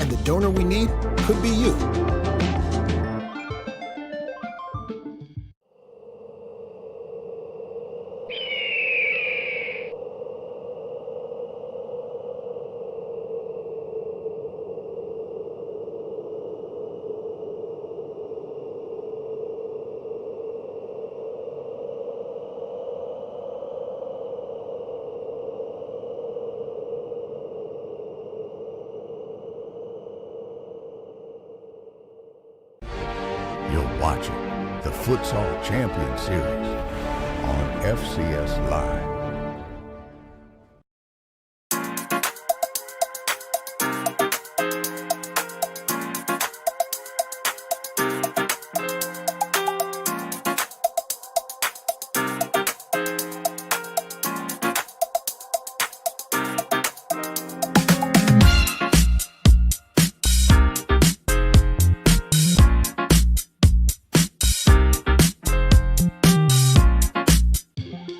And the donor we need could be you. You're watching the Futsal Champions Series on FCS Live.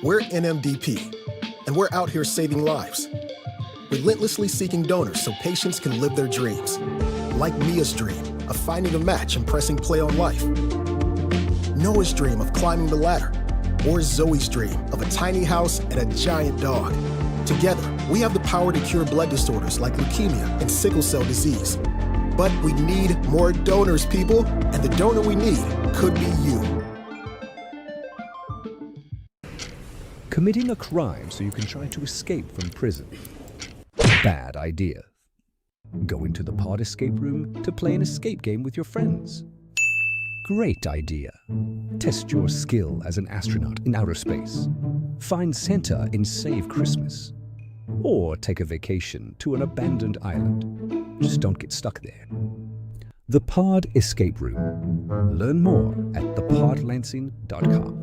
We're NMDP, and we're out here saving lives, relentlessly seeking donors so patients can live their dreams. Like Mia's dream of finding a match and pressing play on life. Noah's dream of climbing the ladder, or Zoe's dream of a tiny house and a giant dog. Together, we have the power to cure blood disorders like leukemia and sickle cell disease. But we need more donors, people, and the donor we need could be you. Committing a crime so you can try to escape from prison. Bad idea. Going to the pod escape room to play an escape game with your friends. Great idea. Test your skill as an astronaut in outer space. Find Santa in Save Christmas. Or take a vacation to an abandoned island. Just don't get stuck there. The Pod Escape Room. Learn more at thepodlansing.com.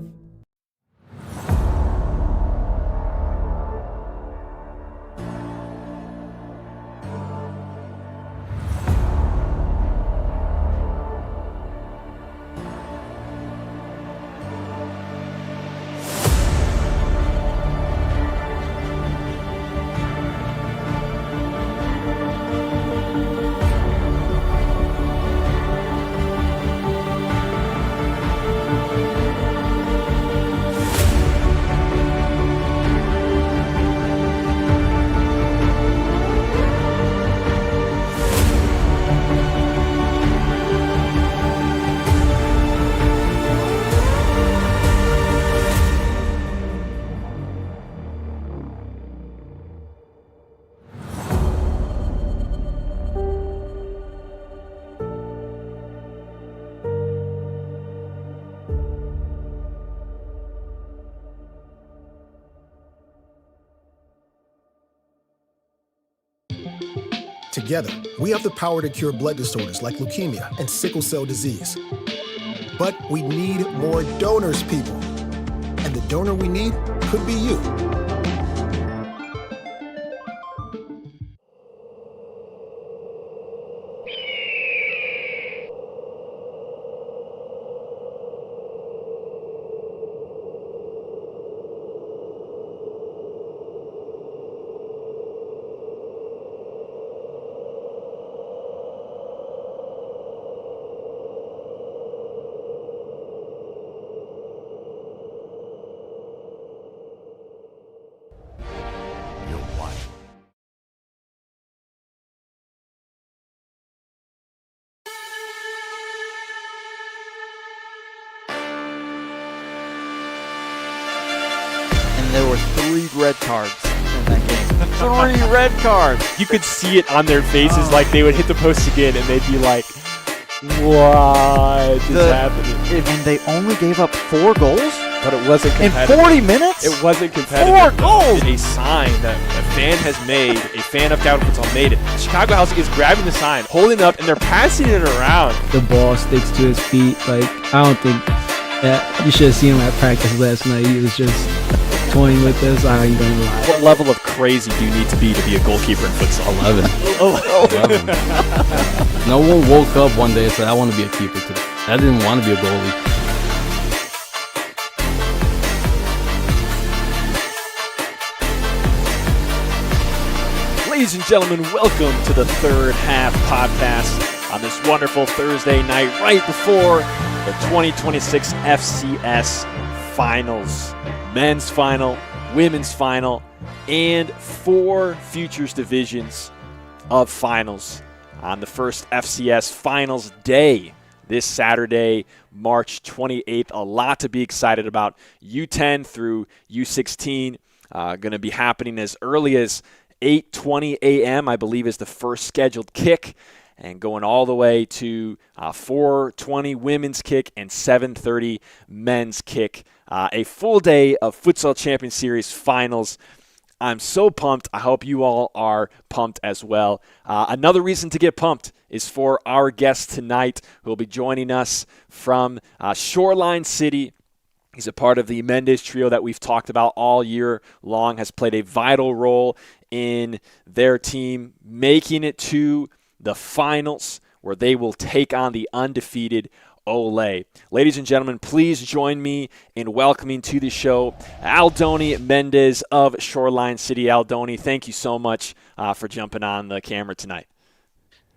Together, we have the power to cure blood disorders like leukemia and sickle cell disease. But we need more donors, people. And the donor we need could be you. There were 3 red cards in that game. 3 red cards! You could see it on their faces, like they would hit the post again and they'd be like, what is happening? And they only gave up 4 goals? But it wasn't competitive. In 40 minutes? It wasn't competitive. 4 goals! A sign that a fan has made, a fan of Down Futsal made it. Chicago House is grabbing the sign, holding it up, and they're passing it around. The ball sticks to his feet. Like, I don't think that you should have seen him at practice last night. He was just toying with this. I ain't gonna lie. What level of crazy do you need to be a goalkeeper in futsal? 11. 11. No one woke up one day and said, I want to be a keeper today. I didn't want to be a goalie. Ladies and gentlemen, welcome to the Third Half Podcast on this wonderful Thursday night right before the 2026 FCS Finals. Men's Final, Women's Final, and 4 Futures Divisions of Finals on the first FCS Finals Day this Saturday, March 28th. A lot to be excited about. U10 through U16 going to be happening as early as 8:20 a.m., I believe, is the first scheduled kick, and going all the way to 4:20 women's kick and 7:30 men's kick. A full day of Futsal Champions Series finals. I'm so pumped. I hope you all are pumped as well. Another reason to get pumped is for our guest tonight, who will be joining us from Shoreline City. He's a part of the Mendez trio that we've talked about all year long, has played a vital role in their team making it to the finals, where they will take on the undefeated Ole. Ladies and gentlemen, please join me in welcoming to the show Aldony Mendez of Shoreline City. Aldony, thank you so much for jumping on the camera tonight.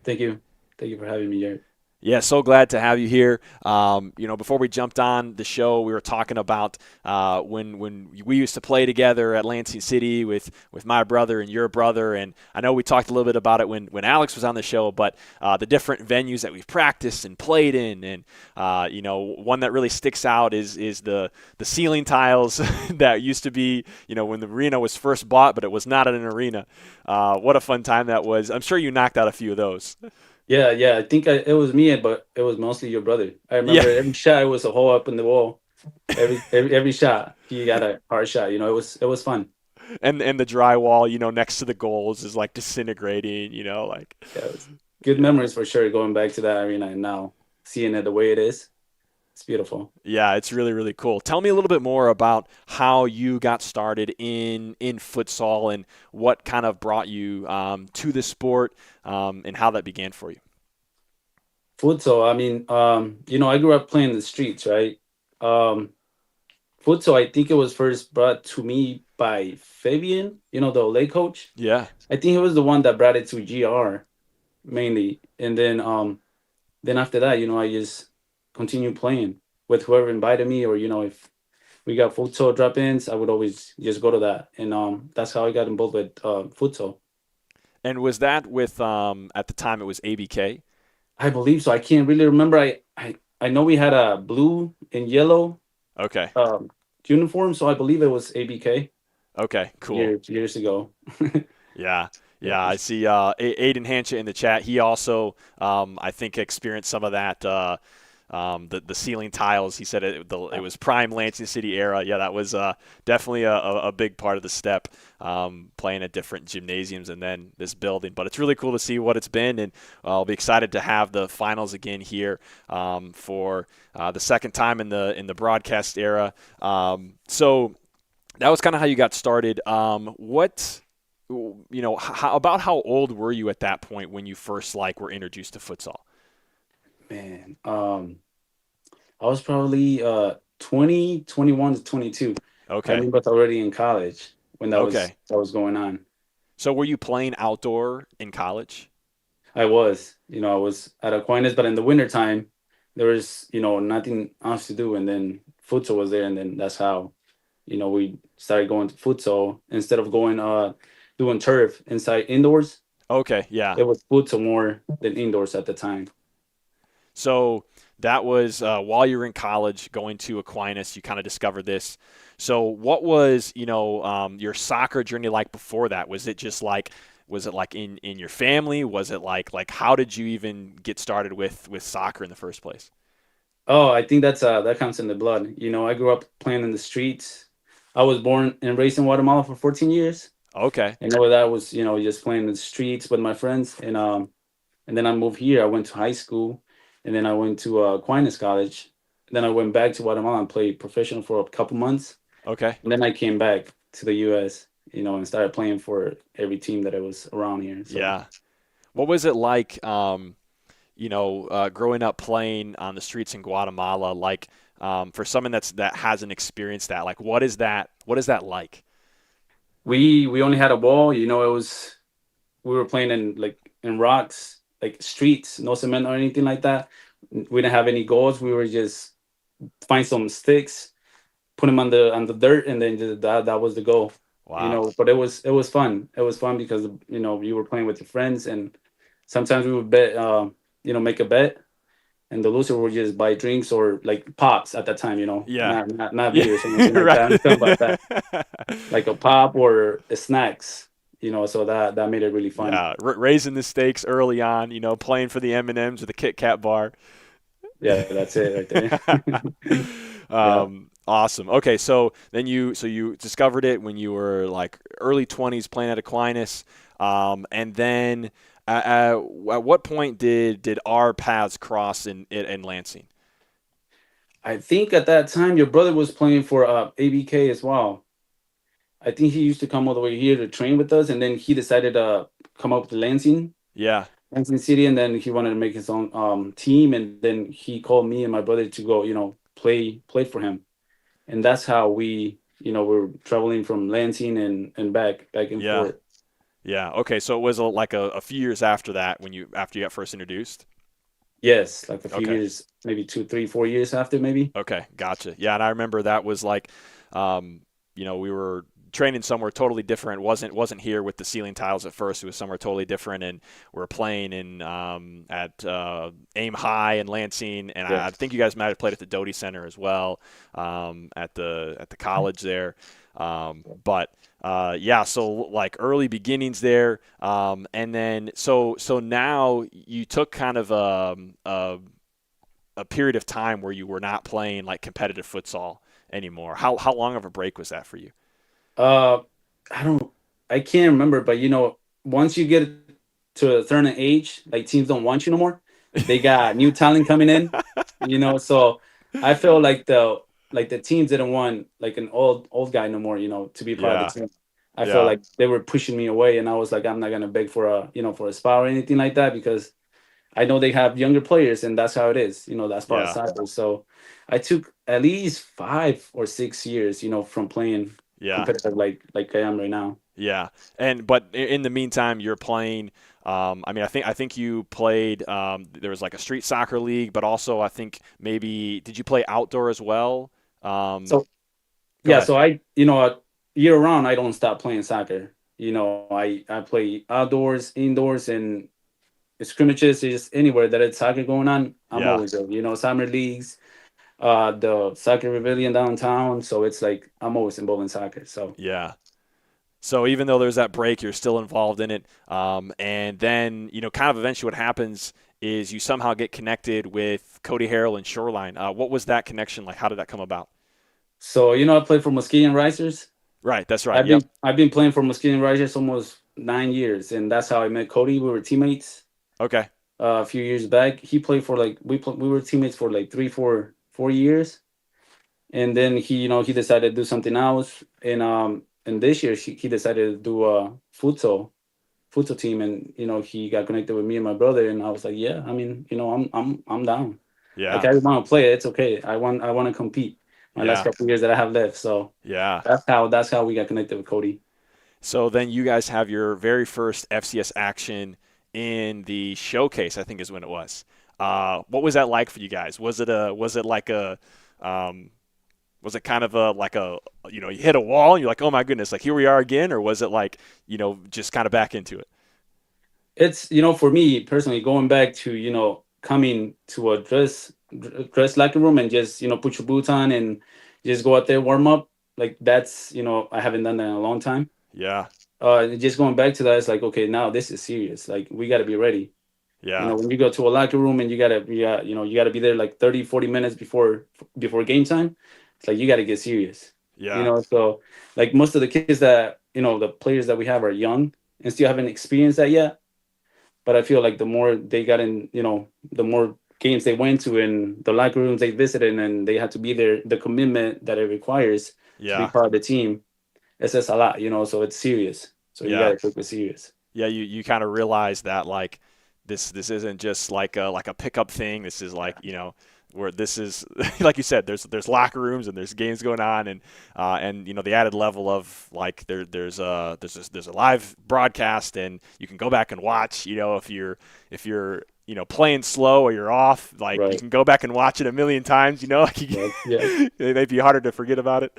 Thank you. Thank you for having me, Jared. Yeah, so glad to have you here. Before we jumped on the show, we were talking about when we used to play together at Lansing City with my brother and your brother, and I know we talked a little bit about it when Alex was on the show, but the different venues that we've practiced and played in, and one that really sticks out is the ceiling tiles that used to be, when the arena was first bought, but it was not an arena. What a fun time that was. I'm sure you knocked out a few of those. Yeah. I think it was me, but it was mostly your brother. I remember every shot was a hole up in the wall. Every shot, he got a hard shot. It was fun. And the drywall, next to the goals is like disintegrating. Yeah, it was good memories for sure. Going back to that arena and now seeing it the way it is, it's beautiful. Yeah, it's really, really cool. Tell me a little bit more about how you got started in futsal and what kind of brought you to the sport and how that began for you. Futsal, I grew up playing in the streets, right? Futsal, I think it was first brought to me by Fabian, the Ole coach. Yeah. I think he was the one that brought it to GR mainly. And then after that, I just continue playing with whoever invited me, or if we got futsal drop-ins, I would always just go to that, and that's how I got involved with futsal. And was that with at the time it was ABK? I believe so. I can't really remember. I know we had a blue and yellow uniform, so I believe it was ABK. Okay, cool. Years ago. Yeah. I see Aiden Hancha in the chat. He also, I think, experienced some of that. The ceiling tiles, he said it was prime Lansing City era. Yeah, that was definitely a big part of the step, playing at different gymnasiums and then this building. But it's really cool to see what it's been, and I'll be excited to have the finals again here for the second time in the broadcast era. So that was kind of how you got started. How old were you at that point when you first were introduced to futsal? Man, I was probably 20, 21 to 22. Okay. I was already in college when that was going on. So were you playing outdoor in college? I was. I was at Aquinas, but in the wintertime, there was, nothing else to do. And then futsal was there, and then that's how, we started going to futsal instead of going doing turf inside indoors. Okay, yeah. It was futsal more than indoors at the time. So that was while you were in college going to Aquinas, you kind of discovered this. So what was, your soccer journey like before that? Was it just was it in your family? Was it how did you even get started with soccer in the first place? Oh, I think that comes in the blood. I grew up playing in the streets. I was born and raised in Guatemala for 14 years. Okay. And over that was, just playing in the streets with my friends. And then I moved here. I went to high school. And then I went to Aquinas College. Then I went back to Guatemala and played professional for a couple months. Okay. And then I came back to the U.S., and started playing for every team that I was around here. So. Yeah. What was it like, growing up playing on the streets in Guatemala? For someone that hasn't experienced that, what is that like? We only had a ball. It was we were playing in rocks, like streets, no cement or anything like that. We didn't have any goals. We were just find some sticks, put them on the dirt, and then just, that was the goal. Wow. But it was fun. It was fun because you were playing with your friends, and sometimes we would bet, make a bet, and the loser would just buy drinks or like pops at that time. Yeah. Not Yeah. beers or anything like that. I'm talking about that, Right. like a pop or snacks. So that made it really fun. Yeah, raising the stakes early on, playing for the M&Ms or the Kit Kat bar. Yeah, that's it right there. Yeah. Awesome. Okay, so then you discovered it when you were like early 20s playing at Aquinas, and then at what point did our paths cross in Lansing? I think at that time your brother was playing for ABK as well. I think he used to come all the way here to train with us, and then he decided to come up to Lansing City, and then he wanted to make his own team, and then he called me and my brother to go, play for him, and that's how we, were traveling from Lansing and back and forth. Yeah. Okay. So it was like a few years after that after you got first introduced. Yes, like a few years, maybe 2, 3, 4 years after, maybe. Okay, gotcha. Yeah, and I remember that was like, we were training somewhere totally different. wasn't here with the ceiling tiles at first. It was somewhere totally different, and we were playing in at Aim High in Lansing, and I think you guys might have played at the Doty Center as well, at the college there. So like early beginnings there, and then so now you took kind of a period of time where you were not playing like competitive futsal anymore. How long of a break was that for you? I can't remember, but once you get to a certain age, like teams don't want you no more. They got new talent coming in, so I feel like the teams didn't want like an old guy no more, to be part of the team. I felt like they were pushing me away, and I was like, I'm not gonna beg for a spot or anything like that, because I know they have younger players, and that's how it is. That's part of soccer. So I took at least 5 or 6 years, from playing competitive like I am right now. Yeah, but in the meantime, you're playing. I think you played. There was like a street soccer league, but also I think maybe did you play outdoor as well? So I year round I don't stop playing soccer. I play outdoors, indoors, and scrimmages. Just anywhere that it's soccer going on, I'm always there. Summer leagues, the soccer pavilion downtown. So it's like I'm always involved in soccer. So yeah. So even though there's that break, you're still involved in it. And then, kind of eventually what happens is you somehow get connected with Cody Harrell and Shoreline. What was that connection like? How did that come about? So, I played for Muskegon Risers. Right, that's right. I've been playing for Muskegon Risers almost 9 years, and that's how I met Cody. We were teammates. Okay. A few years back, he played for we were teammates for like 3, 4 years, and then he decided to do something else, and this year he decided to do a futsal team, and he got connected with me and my brother, and I was like, yeah, I mean, I'm down. Yeah. Like I want to play. It's okay. I want to compete. My last couple of years that I have left. So yeah, that's how we got connected with Cody. So then you guys have your very first FCS action in the showcase, I think is when it was. What was that like for you guys? Was it kind of you hit a wall and you're like, oh my goodness, like here we are again? Or was it like, just kind of back into it? It's, for me personally, going back to, coming to a dress locker room and just, put your boots on and just go out there, warm up. Like that's, I haven't done that in a long time. Yeah. Just going back to that, it's like, okay, now this is serious. Like we got to be ready. Yeah. When you go to a locker room and you got to be there like 30, 40 minutes before game time. It's like, you got to get serious. Yeah. So like most of the kids that, the players that we have are young and still haven't experienced that yet. But I feel like the more they got in, the more games they went to and the locker rooms they visited and they had to be there, the commitment that it requires to be part of the team, it says a lot, so it's serious. So you got to take it serious. Yeah, you kind of realize that like this isn't just like a pickup thing. This is like, where this is like you said, there's locker rooms and there's games going on, and you know the added level of like there's a live broadcast and you can go back and watch. You know, if you're you know playing slow or you're off, like you can go back and watch it a million times. You know, like it may be harder to forget about it.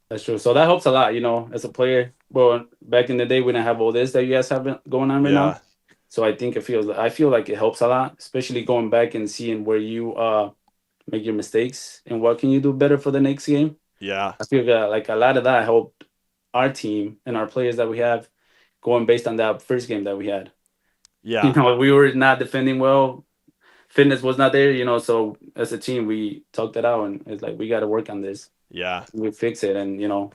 That's true. So that helps a lot, you know, as a player. Well, back in the day, we didn't have all this that you guys have going on right now. So I think I feel like it helps a lot, especially going back and seeing where you make your mistakes and what can you do better for the next game. Yeah. I feel like a lot of that helped our team and our players that we have going based on that first game that we had. Yeah. You know, we were not defending well. Fitness was not there, you know, so as a team, we talked it out and it's like, we got to work on this. Yeah. We fix it and, you know,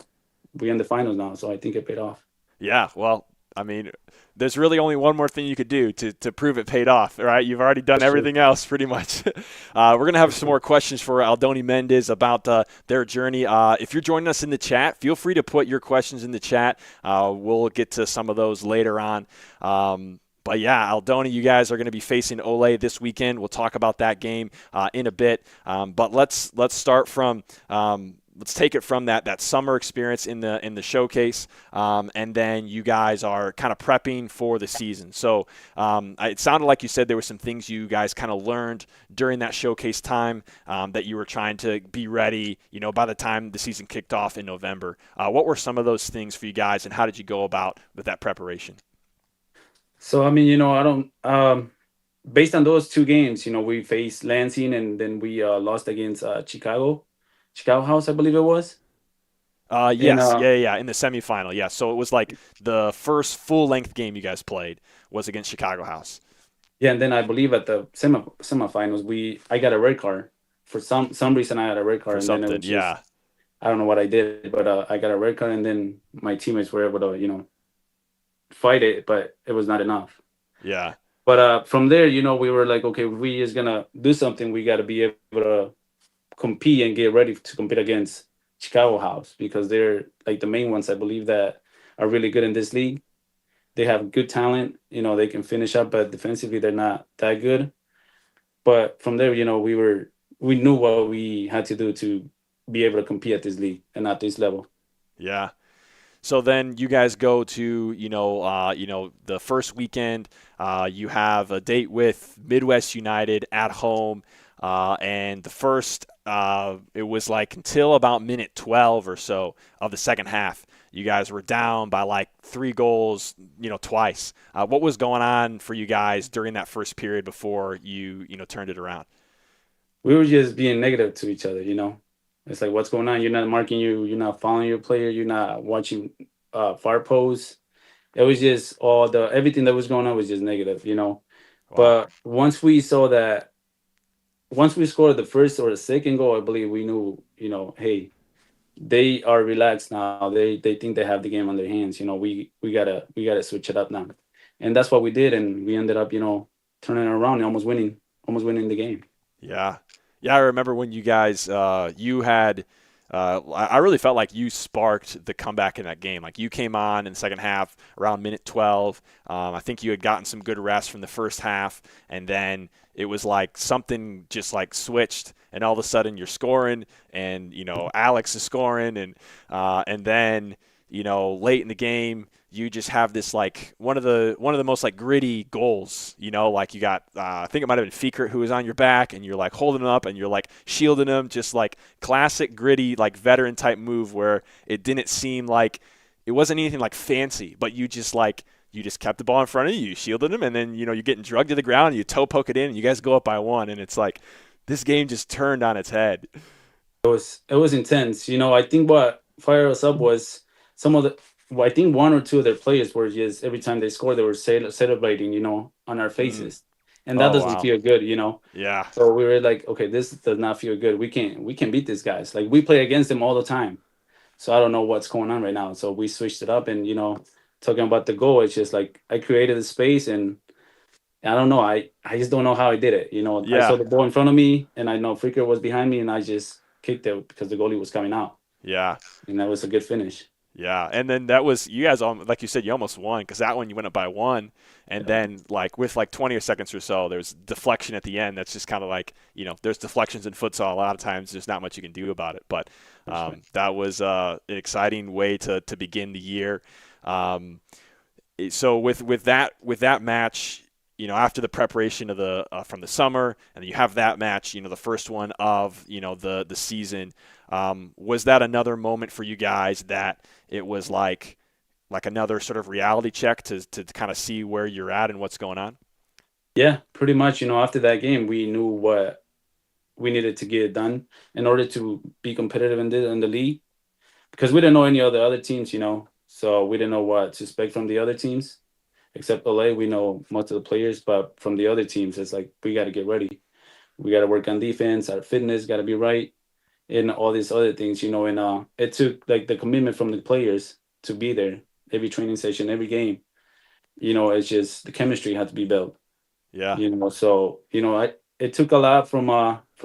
we're in the finals now, so I think it paid off. Yeah, well, I mean, there's really only one more thing you could do to prove it paid off, right? You've already done everything else pretty much. We're going to have some more questions for Aldony Mendez about their journey. If you're joining us in the chat, feel free to put your questions in the chat. We'll get to some of those later on. But yeah, Aldony, you guys are going to be facing Ole this weekend. We'll talk about that game in a bit. But let's start from let's take it from that summer experience in the showcase, and then you guys are kind of prepping for the season. So it sounded like you said there were some things you guys kind of learned during that showcase time that you were trying to be ready, you know, by the time the season kicked off in November. What were some of those things for you guys, and how did you go about with that preparation? So, I mean, you know, I don't based on those two games, you know, we faced Lansing and then we lost against Chicago House, I believe it was. Yes, in the semifinal. Yeah, so it was like the first full-length game you guys played was against Chicago House. Yeah, and then I believe at the semifinals, I got a red card for some reason. I had a red card, and then it was just, I don't know what I did, but I got a red card, and then my teammates were able to, you know, fight it, but it was not enough. Yeah. But from there, you know, we were like, okay, if we just gonna do something, we got to be able to compete and get ready to compete against Chicago House, because they're like the main ones I believe that are really good in this league. They have good talent, you know, they can finish up, but defensively they're not that good. But from there, you know, we knew what we had to do to be able to compete at this league and at this level. Yeah. So then you guys go to, you know, the first weekend, you have a date with Midwest United at home. And the first, it was like until about minute 12 or so of the second half, you guys were down by like 3 goals, you know, twice. What was going on for you guys during that first period before you turned it around? We were just being negative to each other, you know. It's like, what's going on? You're not marking you're not following your player, you're not watching far posts. It was just everything that was going on was just negative, you know. Wow. But once we scored the first or the second goal, I believe we knew, you know, hey, they are relaxed now. They think they have the game on their hands. You know, we gotta switch it up now, and that's what we did, and we ended up, you know, turning it around and almost winning the game. Yeah, I remember when you guys you had. I really felt like you sparked the comeback in that game. Like you came on in the second half around minute 12. I think you had gotten some good rest from the first half, and then it was like something just like switched, and all of a sudden you're scoring, and you know Alex is scoring, and then you know late in the game you just have this like one of the most like gritty goals, you know, like you got I think it might have been Fikert who was on your back, and you're like holding him up and you're like shielding him, just like classic gritty like veteran type move where it didn't seem like it wasn't anything like fancy, but you just kept the ball in front of you, shielded him, and then you know you're getting drugged to the ground, and you toe poke it in, and you guys go up by 1, and it's like this game just turned on its head. It was intense, you know. I think what fired us up was I think 1 or 2 of their players were just every time they scored, they were celebrating, you know, on our faces, and that doesn't feel good, you know. Yeah. So we were like, okay, this does not feel good. We can beat these guys. Like we play against them all the time, so I don't know what's going on right now. So we switched it up, and you know, talking about the goal, it's just like I created the space, and I don't know, I just don't know how I did it. You know, I saw the ball in front of me, and I know Fikert was behind me, and I just kicked it because the goalie was coming out. Yeah. And that was a good finish. Yeah, and then that was you guys like you said, you almost won because that one you went up by one, and then like with like 20 seconds or so, there's deflection at the end. That's just kind of like there's deflections in futsal. A lot of times, there's not much you can do about it. But that was an exciting way to begin the year. So with that match, after the preparation of the from the summer, and then you have that match, the first one of the season. Was that another moment for you guys that it was like another sort of reality check to kind of see where you're at and what's going on? Yeah, pretty much. After that game, we knew what we needed to get done in order to be competitive in the league, because we didn't know any of the other teams, so we didn't know what to expect from the other teams. Except Ole, we know most of the players, but from the other teams, it's like we got to get ready. We got to work on defense. Our fitness got to be right, and all these other things, And it took like the commitment from the players to be there every training session, every game. It's just the chemistry had to be built. Yeah. So it took a lot from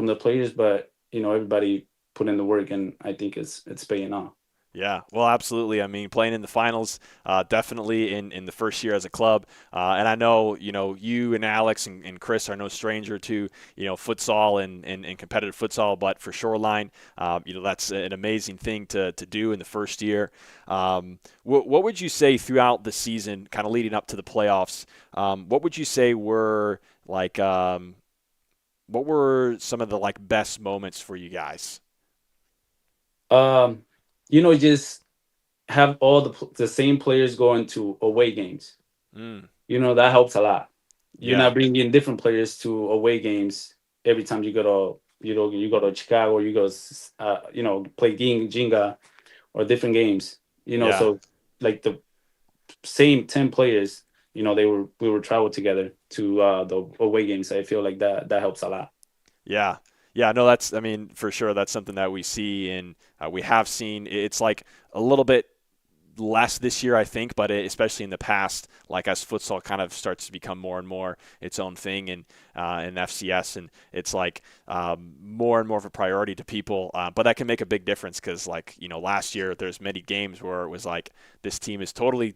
the players, but everybody put in the work, and I think it's paying off. Yeah, well, absolutely. I mean, playing in the finals, definitely in the first year as a club. And I know, you and Alex and Chris are no stranger to, futsal and competitive futsal, but for Shoreline, that's an amazing thing to do in the first year. What would you say throughout the season, kind of leading up to the playoffs, what would you say were like, what were some of the like best moments for you guys? Just have all the same players going to away games. That helps a lot. You're not bringing different players to away games every time you go to, you go to Chicago, you go, play Jinga or different games. So like the same 10 players, we were travel together to the away games. I feel like that helps a lot. Yeah. Yeah, no, for sure, that's something that we see and we have seen. It's like a little bit less this year, I think, but especially in the past, like as futsal kind of starts to become more and more its own thing in FCS, and it's like more and more of a priority to people. But that can make a big difference because, last year there's many games where it was like this team is totally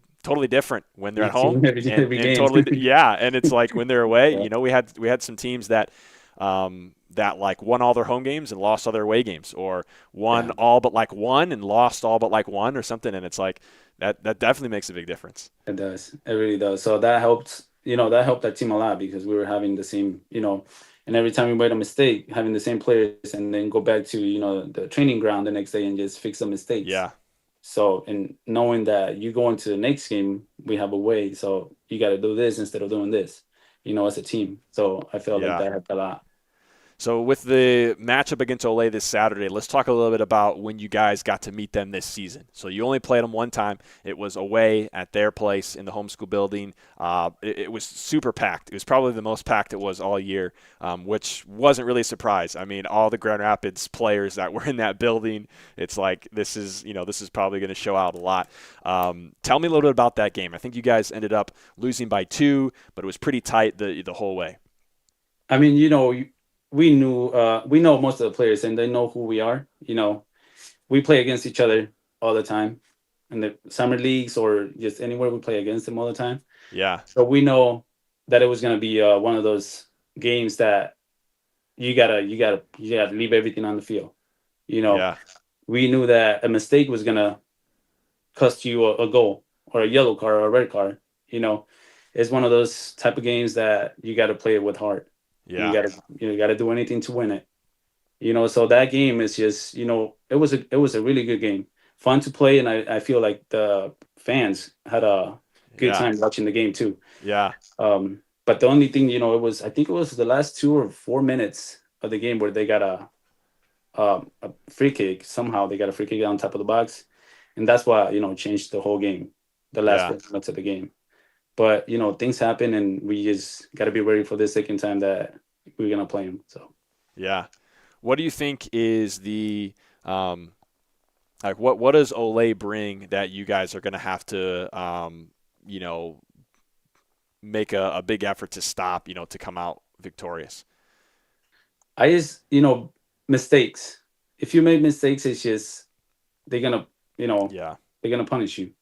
different when they're at home, and totally, and it's like when they're away. We had some teams that that like won all their home games and lost all their away games, or won all but like one and lost all but like one or something. And it's like that definitely makes a big difference. It does. It really does. So that helped, that helped that team a lot because we were having the same, and every time we made a mistake, having the same players and then go back to, the training ground the next day and just fix the mistakes. Yeah. So, and knowing that you go into the next game, we have a way. So you got to do this instead of doing this, as a team. So I felt like that helped a lot. So with the matchup against Ole this Saturday, let's talk a little bit about when you guys got to meet them this season. So you only played them one time. It was away at their place in the homeschool building. It was super packed. It was probably the most packed it was all year, which wasn't really a surprise. I mean, all the Grand Rapids players that were in that building, it's like this is probably going to show out a lot. Tell me a little bit about that game. I think you guys ended up losing by 2, but it was pretty tight the whole way. I mean, we know most of the players and they know who we are. We play against each other all the time in the summer leagues or just anywhere we play against them all the time. Yeah. So we know that it was going to be one of those games that you gotta leave everything on the field. We knew that a mistake was going to cost you a goal or a yellow card or a red card. It's one of those type of games that you got to play it with heart. Yeah. You gotta do anything to win it. So that game is just, it was a really good game. Fun to play, and I feel like the fans had a good time watching the game too. Yeah. But the only thing, I think it was the last 2 or 4 minutes of the game where they got a free kick. Somehow they got a free kick on top of the box. And that's why, changed the whole game, the last 4 minutes of the game. But, things happen, and we just got to be ready for the second time that we're going to play them. So, yeah. What do you think is the what does Ole bring that you guys are going to have to, make a big effort to stop, to come out victorious? I just, mistakes. If you make mistakes, it's just they're going to, they're gonna punish you.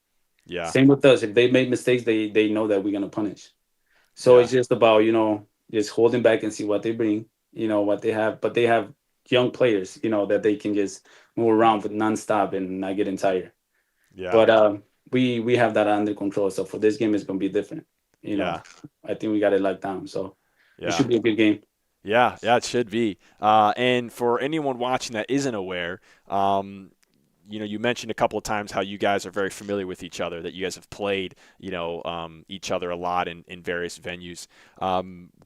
Yeah. Same with us. If they make mistakes, they know that we're gonna punish. So Yeah. it's just about, just holding back and see what they bring, what they have. But they have young players, that they can just move around with nonstop and not getting tired. Yeah. But we have that under control. So for this game, it's gonna be different. Yeah. I think we got it locked down. So it Yeah. should be a good game. Yeah, it should be. And for anyone watching that isn't aware, you mentioned a couple of times how you guys are very familiar with each other, that you guys have played, each other a lot in various venues.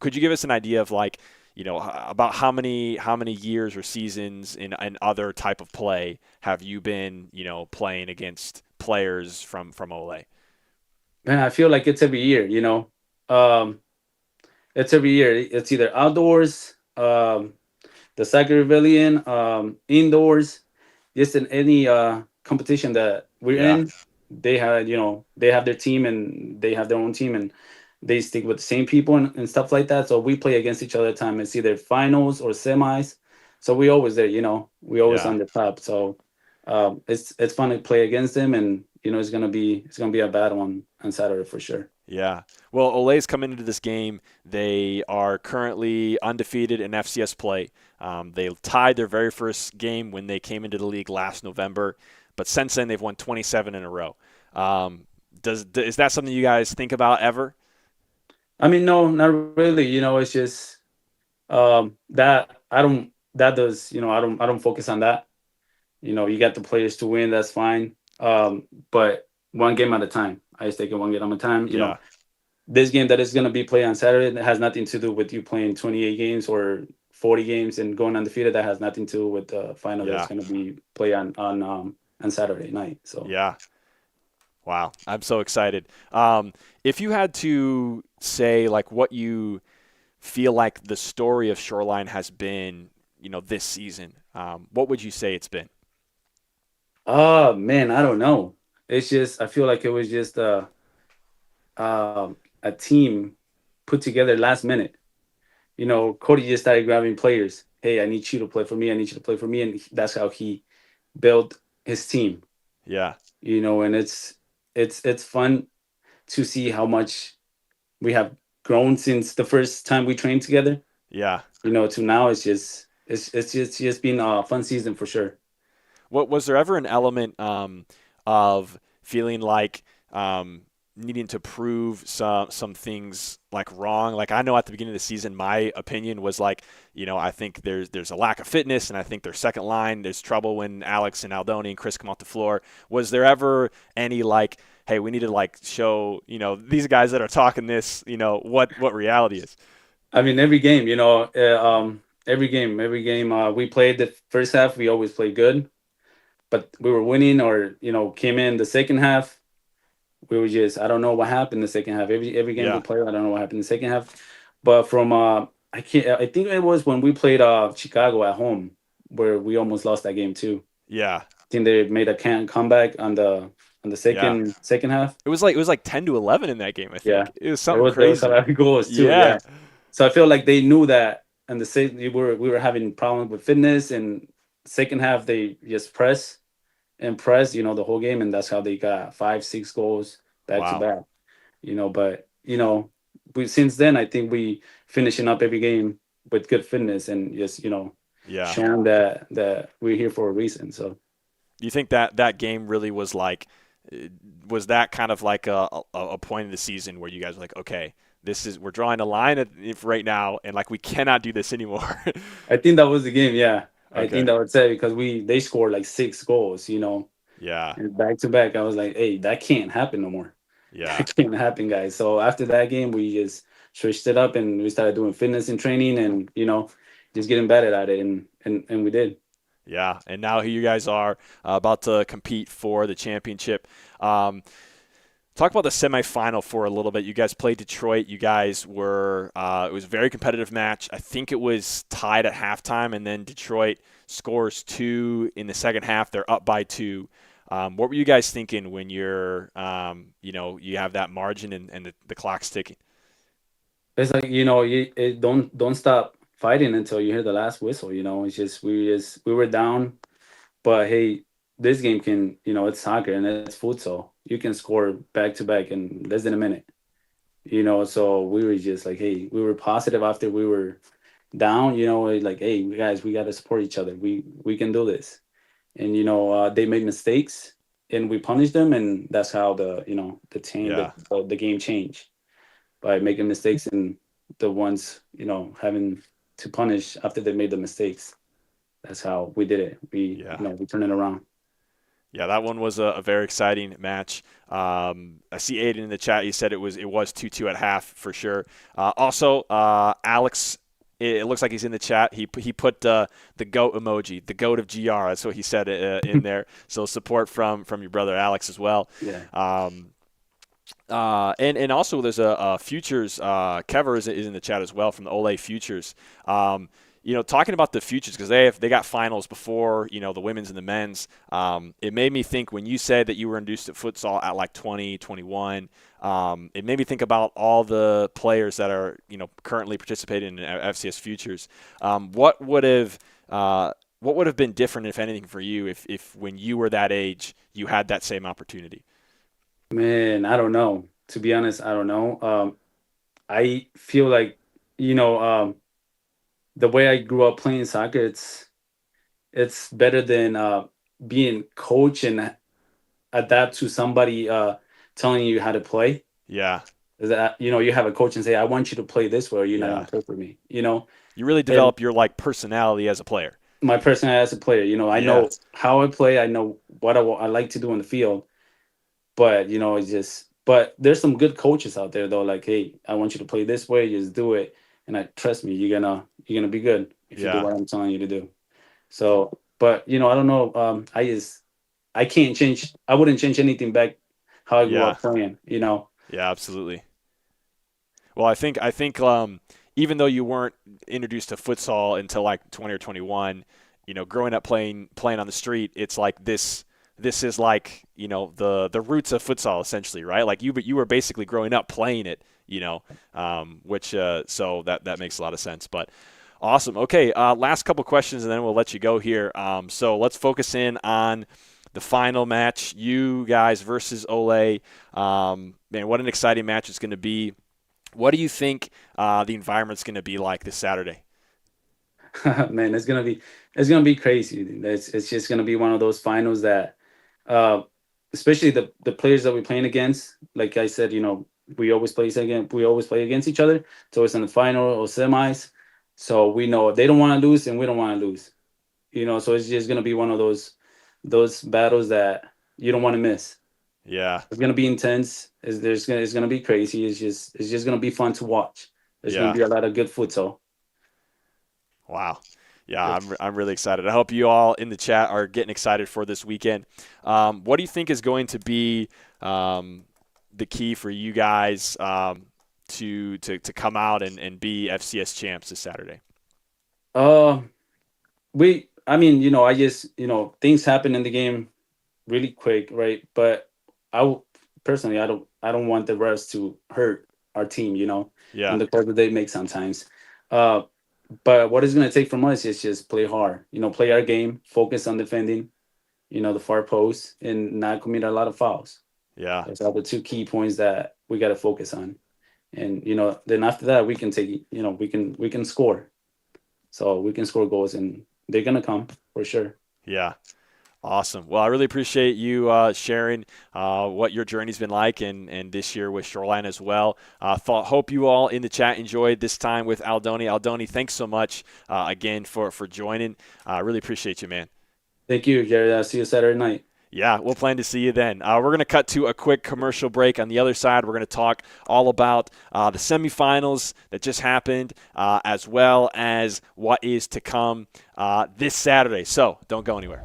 Could you give us an idea of about how many years or seasons in other type of play have you been, playing against players from Ole? Man, I feel like it's every year. Um, it's every year. It's either outdoors, the soccer pavilion, indoors, just in any competition that we're Yeah. in. They have their team and they have their own team and they stick with the same people and stuff like that. So we play against each other at time. It's either finals or semis. So we always there. We always Yeah. on the top. So it's fun to play against them, and it's gonna be a bad one on Saturday for sure. Yeah. Well, Ole's coming into this game. They are currently undefeated in FCS play. They tied their very first game when they came into the league last November, but since then they've won 27 in a row. Is that something you guys think about ever? I mean, no, not really. It's just that I don't that does I don't focus on that. You got the players to win, that's fine. But one game at a time. I just take it one game at a time. Yeah. This game that is going to be played on Saturday, that has nothing to do with you playing 28 games or 40 games and going undefeated. That has nothing to do with the final Yeah. that's going to be played on Saturday night. So Yeah. Wow. I'm so excited. If you had to say what you feel like the story of Shoreline has been, this season, what would you say it's been? Oh man, I don't know. It's just I feel like it was just a team put together last minute. Cody just started grabbing players. Hey, I need you to play for me. I need you to play for me, and that's how he built his team. Yeah. And it's fun to see how much we have grown since the first time we trained together. Yeah. To now it's just been a fun season for sure. What was there ever an element of feeling like needing to prove some things wrong? I know at the beginning of the season, my opinion was I think there's a lack of fitness, and I think their second line, there's trouble when Alex and Aldony and Chris come off the floor. Was there ever any hey, we need to show these guys that are talking this what reality is? I mean, every game, every game we played the first half, we always played good, but we were winning or came in the second half. We were just, I don't know what happened in the second half. Every game Yeah. we played, I don't know what happened in the second half. But from I think it was when we played Chicago at home where we almost lost that game too. Yeah. I think they made a comeback on the second half. It was 10-11 in that game, I think. Yeah. It was something There was crazy. a lot of goals too. Yeah. So I feel like they knew that, and we were having problems with fitness. And second half they just press the whole game, and that's how they got 5-6 goals back Wow. to back. But we since then I think we finishing up every game with good fitness and just Yeah. showing that we're here for a reason. So Do you think that game really was was that kind of a point in the season where you guys were okay, we're drawing a line right now, and we cannot do this anymore? I think that was the game. Yeah. I Okay. think that would say because they scored 6 goals, Yeah. and back to back. I was like, hey, that can't happen no more. Yeah. That can't happen, guys. So after that game, we just switched it up and we started doing fitness and training and just getting better at it, and we did. Yeah, and now here you guys are about to compete for the championship. Talk about the semifinal for a little bit. You guys played Detroit. You guys were it was a very competitive match. I think it was tied at halftime, and then Detroit scores 2 in the second half. They're up by 2. What were you guys thinking when you're you have that margin and the clock's ticking? It's don't stop fighting until you hear the last whistle. It's just we were down, but hey, this game can, it's soccer and it's futsal. You can score back to back in less than a minute. So we were just like, hey, we were positive after we were down. Like, hey, guys, we got to support each other. We can do this. And they made mistakes, and we punished them, and that's how the game changed by making mistakes and the ones having to punish after they made the mistakes. That's how we did it. We turned it around. Yeah, that one was a very exciting match. I see Aiden in the chat. He said it was 2-2 at half for sure. Also, Alex, it looks like he's in the chat. He put the goat emoji, the goat of GR. That's what he said in there. So support from your brother Alex as well. Yeah. And also there's a Futures. Kever is in the chat as well from the Ole Futures. Talking about the Futures, because they got finals before, the women's and the men's. It made me think when you said that you were induced at futsal at like 20, 21, it made me think about all the players that are, currently participating in FCS Futures. What would have been different, if anything, for you if when you were that age, you had that same opportunity? Man, I don't know. To be honest, I don't know. I feel like, the way I grew up playing soccer, it's better than being coach and adapt to somebody telling you how to play. Yeah. That you have a coach and say, I want you to play this way, or you're not going to play for me. You really develop your personality as a player. My personality as a player, I know how I play. I know what I like to do in the field. But but there's some good coaches out there though. Like, hey, I want you to play this way. Just do it. And trust me, you're gonna be good if you do what I'm telling you to do. So, but I don't know. I can't change. I wouldn't change anything back how I grew up playing. Yeah, absolutely. Well, I think even though you weren't introduced to futsal until like 20 or 21, growing up playing on the street, it's like this is like the roots of futsal essentially, right? Like you were basically growing up playing it. Which so that makes a lot of sense. But awesome. Okay, last couple questions and then we'll let you go here. So let's focus in on the final match, you guys versus Ole. Man, what an exciting match it's going to be. What do you think the environment's going to be like this Saturday? Man, it's gonna be crazy. It's just gonna be one of those finals that, especially the players that we're playing against. Like I said, we always play against each other. So it's in the final or semis. So we know they don't want to lose and we don't want to lose. So it's just gonna be one of those battles that you don't want to miss. Yeah, it's gonna be intense. It's gonna be crazy. It's just gonna be fun to watch. There's gonna be a lot of good futsal. Wow. Yeah, I'm really excited. I hope you all in the chat are getting excited for this weekend. What do you think is going to be the key for you guys to come out and be FCS champs this Saturday? I just things happen in the game really quick, right? But personally, I don't want the refs to hurt our team, and the calls that they make sometimes. But what it's going to take from us is just play hard, play our game, focus on defending, the far post, and not commit a lot of fouls. Yeah. Those are the two key points that we got to focus on. And, then after that, we can take, we can score. So we can score goals, and they're going to come for sure. Yeah. Awesome. Well, I really appreciate you sharing what your journey's been like and this year with Shoreline as well. Hope you all in the chat enjoyed this time with Aldony. Aldony, thanks so much again for joining. I really appreciate you, man. Thank you, Jared. I'll see you Saturday night. Yeah, we'll plan to see you then. We're going to cut to a quick commercial break. On the other side, we're going to talk all about the semifinals that just happened, as well as what is to come this Saturday. So don't go anywhere.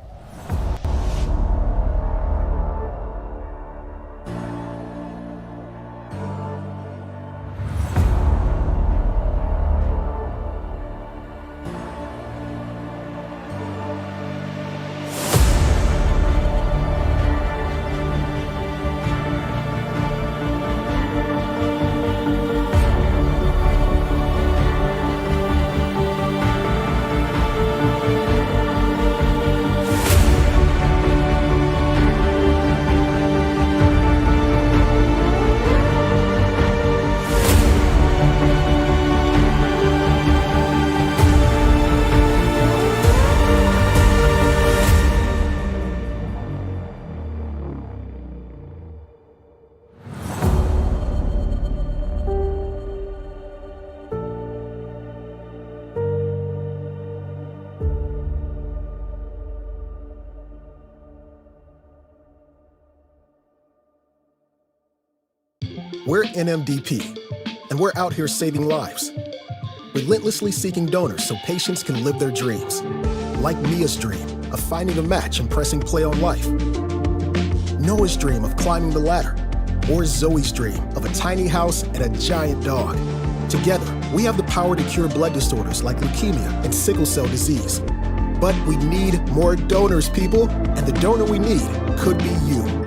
We're NMDP, and we're out here saving lives, relentlessly seeking donors so patients can live their dreams. Like Mia's dream of finding a match and pressing play on life. Noah's dream of climbing the ladder. Or Zoe's dream of a tiny house and a giant dog. Together, we have the power to cure blood disorders like leukemia and sickle cell disease. But we need more donors, people, and the donor we need could be you.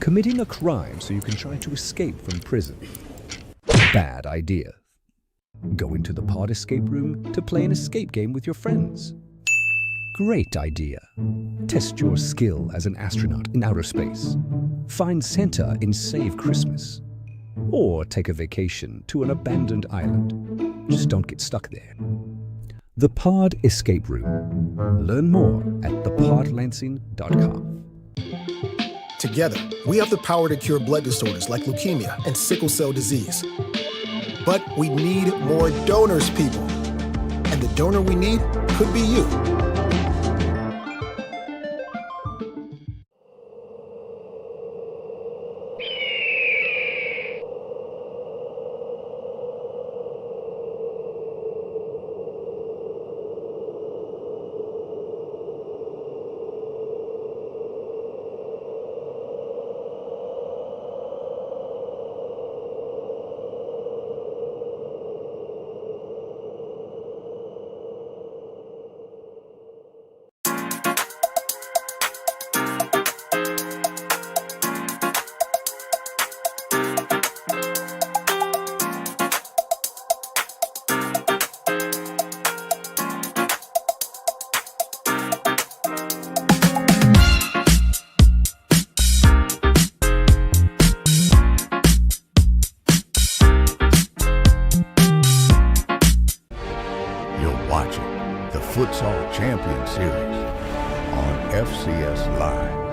Committing a crime so you can try to escape from prison. Bad idea. Going to the pod escape room to play an escape game with your friends. Great idea. Test your skill as an astronaut in outer space. Find Santa in Save Christmas. Or take a vacation to an abandoned island. Just don't get stuck there. The Pod Escape Room. Learn more at thepodlansing.com. Together, we have the power to cure blood disorders like leukemia and sickle cell disease. But we need more donors, people. And the donor we need could be you. Watching the Futsal Champions Series on FCS Live.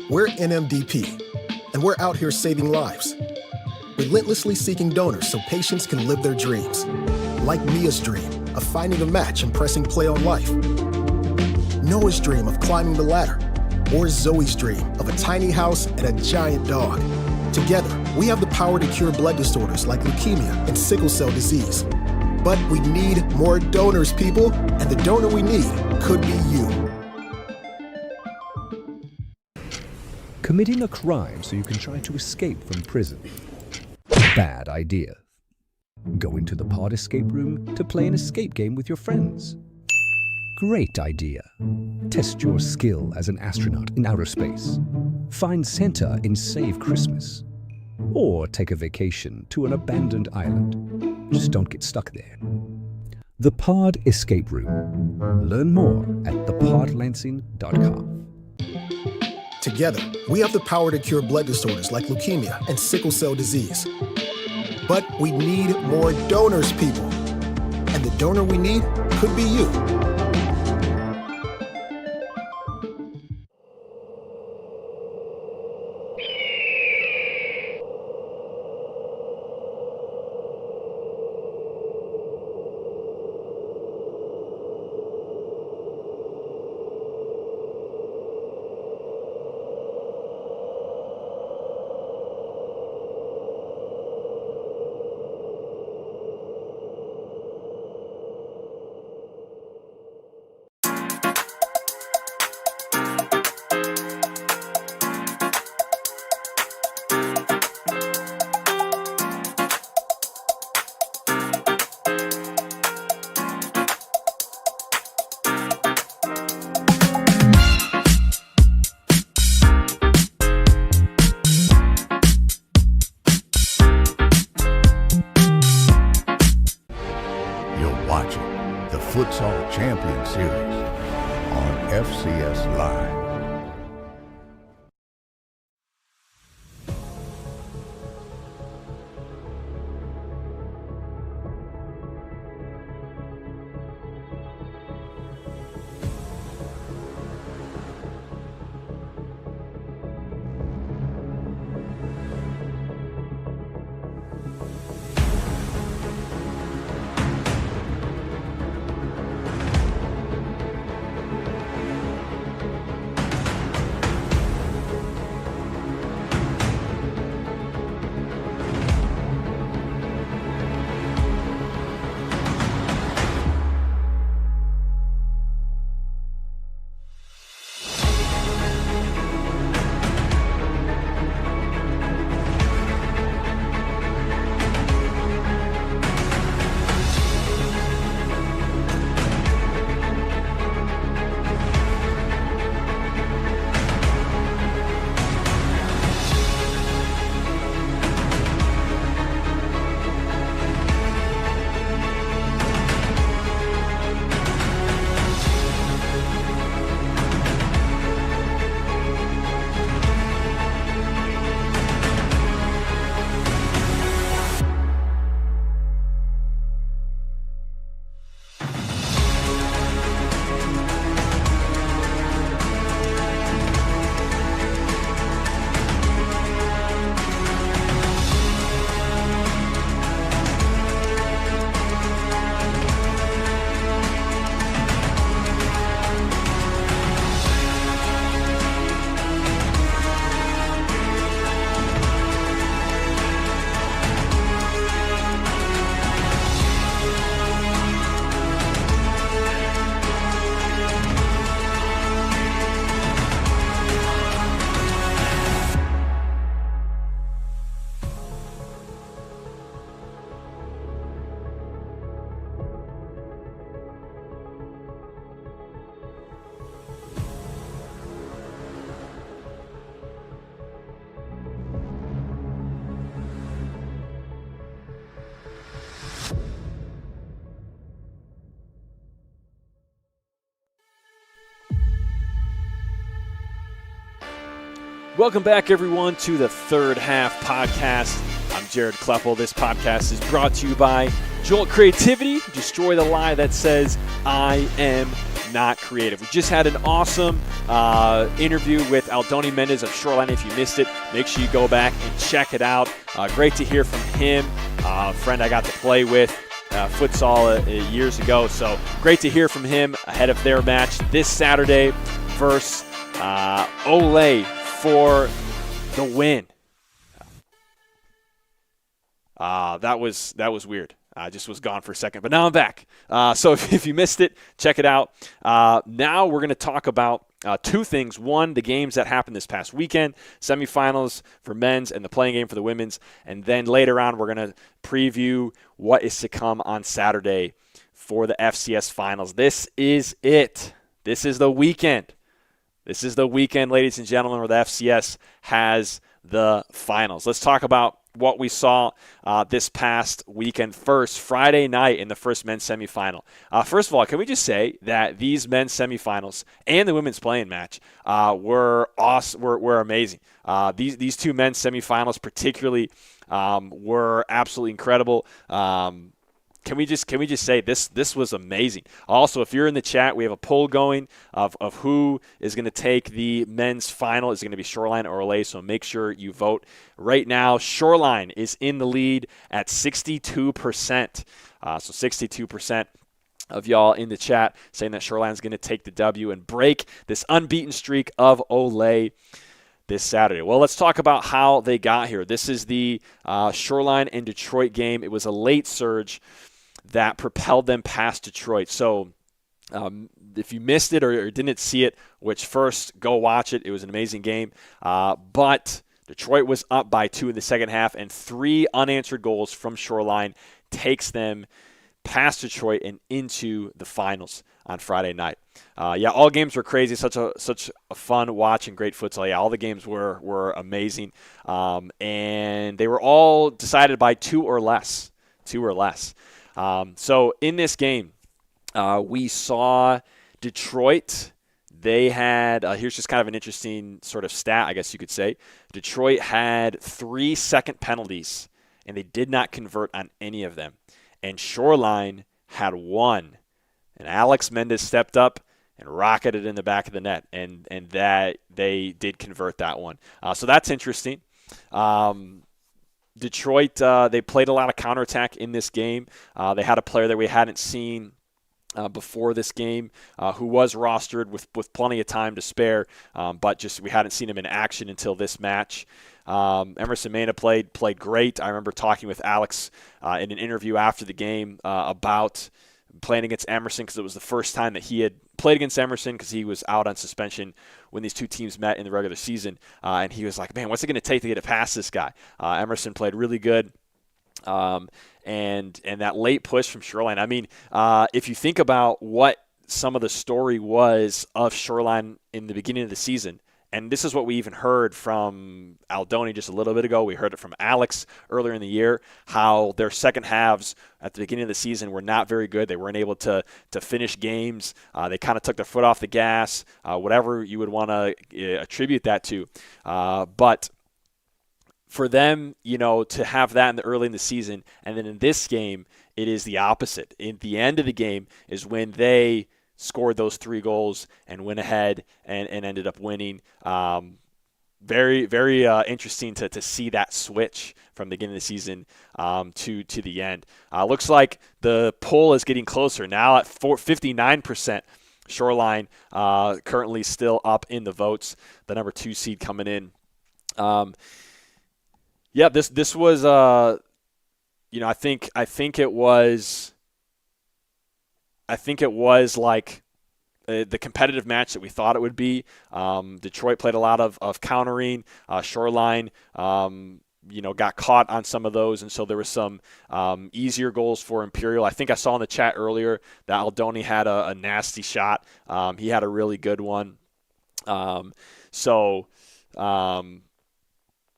We're NMDP, and we're out here saving lives, relentlessly seeking donors so patients can live their dreams. Like Mia's dream of finding a match and pressing play on life. Noah's dream of climbing the ladder. Or Zoe's dream of a tiny house and a giant dog. Together, we have the power to cure blood disorders like leukemia and sickle cell disease. But we need more donors, people, and the donor we need could be you. Committing a crime so you can try to escape from prison. Bad idea. Going to the pod escape room to play an escape game with your friends. Great idea. Test your skill as an astronaut in outer space. Find Santa in Save Christmas. Or take a vacation to an abandoned island. Just don't get stuck there. The Pod Escape Room. Learn more at thepodlansing.com. Together, we have the power to cure blood disorders like leukemia and sickle cell disease. But we need more donors, people. And the donor we need could be you. Champions Series on FCS Live. Welcome back, everyone, to the Third Half Podcast. I'm Jared Kleppel. This podcast is brought to you by Jolt Creativity. Destroy the lie that says, I am not creative. We just had an awesome interview with Aldony Mendez of Shoreline. If you missed it, make sure you go back and check it out. Great to hear from him, a friend I got to play with futsal years ago. So great to hear from him ahead of their match this Saturday versus Ole for the win. That was weird. I just was gone for a second, but now I'm back. So if you missed it, check it out. Now we're going to talk about two things. One, the games that happened this past weekend, semifinals for men's and the playing game for the women's. And then later on, we're going to preview what is to come on Saturday for the FCS finals. This is it. This is the weekend. This is the weekend, ladies and gentlemen, where the FCS has the finals. Let's talk about what we saw this past weekend. First, Friday night in the first men's semifinal. First of all, can we just say that these men's semifinals and the women's playing match were awesome, were amazing. These two men's semifinals particularly were absolutely incredible. Can we just say this was amazing? Also, if you're in the chat, we have a poll going of who is going to take the men's final. Is it going to be Shoreline or Ole? So make sure you vote right now. Shoreline is in the lead at 62%. So 62% of y'all in the chat saying that Shoreline is going to take the W and break this unbeaten streak of Ole this Saturday. Well, let's talk about how they got here. This is the Shoreline and Detroit game. It was a late surge that propelled them past Detroit. So if you missed it or didn't see it, which first, go watch it. It was an amazing game. But Detroit was up by 2 in the second half, and 3 unanswered goals from Shoreline takes them past Detroit and into the finals on Friday night. All games were crazy. Such a fun watch and great futsal. Yeah, all the games were amazing. And they were all decided by 2 or less. So in this game, We saw Detroit. They had, here's just kind of an interesting sort of stat, I guess you could say. Detroit had 3 second penalties, and they did not convert on any of them. And Shoreline had 1. And Alex Mendez stepped up and rocketed in the back of the net, and that they did convert that one. So that's interesting. Detroit, they played a lot of counterattack in this game. They had a player that we hadn't seen before this game, who was rostered with plenty of time to spare, but just we hadn't seen him in action until this match. Emerson Mena played great. I remember talking with Alex in an interview after the game about playing against Emerson, because it was the first time that he had played against Emerson, because he was out on suspension when these two teams met in the regular season. And he was like, man, what's it going to take to get it past this guy? Emerson played really good. And that late push from Shoreline. I mean, if you think about what some of the story was of Shoreline in the beginning of the season, and this is what we even heard from Aldony just a little bit ago. We heard it from Alex earlier in the year, how their second halves at the beginning of the season were not very good. They weren't able to finish games. They kind of took their foot off the gas, whatever you would want to attribute that to. But for them, to have that early in the season, and then in this game, it is the opposite. In the end of the game is when they scored those 3 goals and went ahead and ended up winning. Very, very interesting to see that switch from the beginning of the season to the end. Looks like the poll is getting closer now at 59%. Shoreline currently still up in the votes. The number 2 seed coming in. Yeah, this was I think it was like the competitive match that we thought it would be. Detroit played a lot of countering. Shoreline, got caught on some of those, and so there was some easier goals for Imperial. I think I saw in the chat earlier that Aldony had a nasty shot. He had a really good one.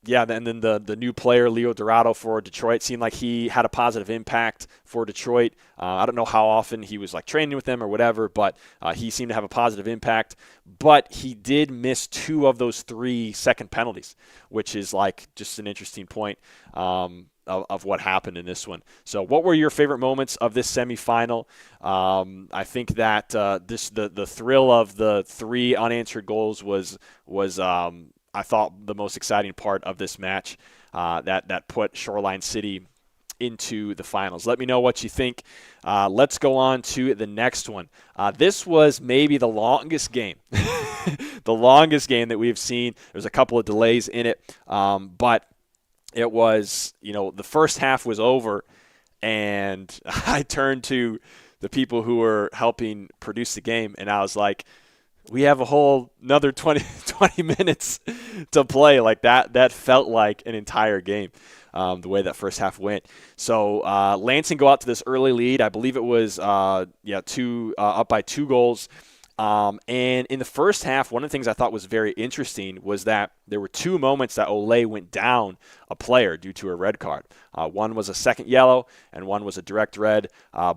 Yeah, and then the new player, Leo Dorado, for Detroit, seemed like he had a positive impact for Detroit. I don't know how often he was training with them or whatever, but he seemed to have a positive impact. But he did miss 2 of those 3 second penalties, which is just an interesting point of what happened in this one. So what were your favorite moments of this semifinal? I think that the thrill of the 3 unanswered goals was I thought the most exciting part of this match that put Shoreline City into the finals. Let me know what you think. Let's go on to the next one. This was maybe the longest game, the longest game that we've seen. There's a couple of delays in it, but it was, the first half was over, and I turned to the people who were helping produce the game, and I was like, we have a whole another 20 minutes to play. That felt like an entire game, the way that first half went. So Lansing go out to this early lead. I believe it was up by 2 goals. And in the first half, one of the things I thought was very interesting was that there were 2 moments that Ole went down a player due to a red card. One was a second yellow, and one was a direct red.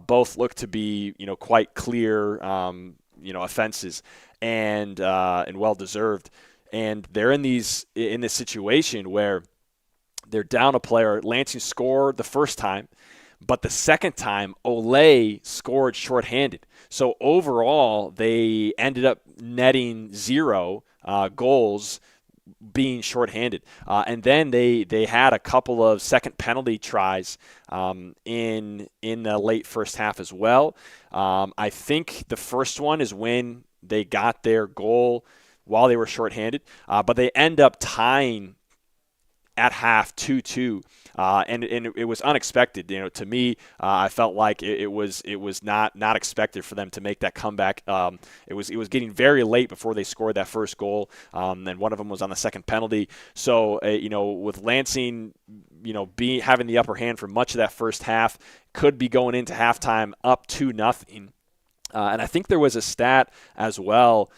Both looked to be quite clear offenses, and well deserved. And they're in this situation where they're down a player. Lansing scored the first time, but the second time Ole scored shorthanded. So overall, they ended up netting 0 goals being shorthanded. And then they had a couple of second penalty tries in the late first half as well. I think the first one is when they got their goal while they were shorthanded, but they end up tying at half 2-2, and it was unexpected. To me, I felt like it was not expected for them to make that comeback. It was getting very late before they scored that first goal, and one of them was on the second penalty. So with Lansing, having the upper hand for much of that first half, could be going into halftime up 2-0. And I think there was a stat as well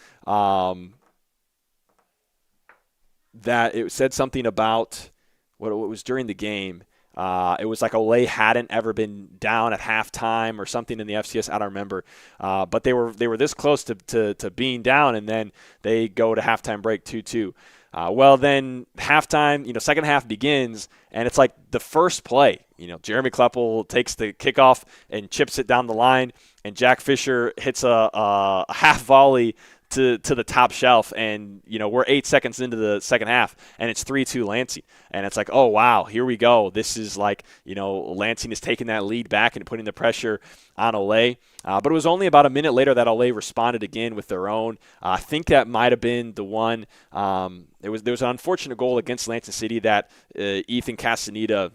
that it said something about what was during the game. It was like Ole hadn't ever been down at halftime or something in the FCS. I don't remember. But they were this close to being down, and then they go to halftime break 2-2. Well, then halftime, second half begins, and it's like the first play. Jeremy Kleppel takes the kickoff and chips it down the line, and Jack Fisher hits a half volley to the top shelf, and we're 8 seconds into the second half, and it's 3-2 Lansing, and it's like, oh wow, here we go. This is like Lansing is taking that lead back and putting the pressure on Ole. But it was only about a minute later that Ole responded again with their own. I think that might have been the one. There was an unfortunate goal against Lansing City that Ethan Castaneda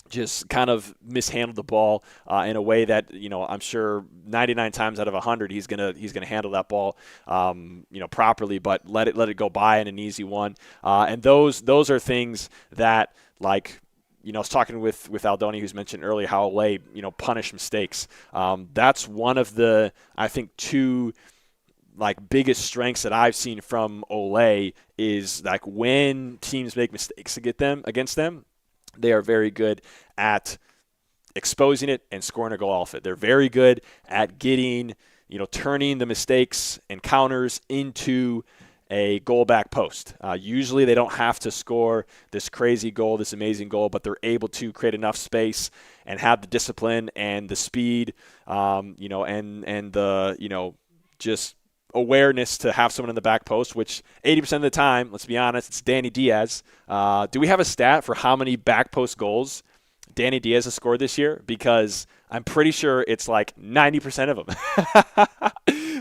just kind of mishandled the ball in a way that I'm sure 99 times out of 100 he's gonna handle that ball properly, but let it go by in an easy one. And those are things that, like, I was talking with Aldony, who's mentioned earlier how Ole punish mistakes. That's one of the, I think, two biggest strengths that I've seen from Ole is like when teams make mistakes against them. They are very good at exposing it and scoring a goal off it. They're very good at getting, turning the mistakes and counters into a goal back post. Usually they don't have to score this crazy goal, this amazing goal, but they're able to create enough space and have the discipline and the speed, and the, just awareness to have someone in the back post, which 80% of the time, let's be honest, it's Danny Diaz. Do we have a stat for how many back post goals Danny Diaz has scored this year? Because I'm pretty sure it's like 90% of them.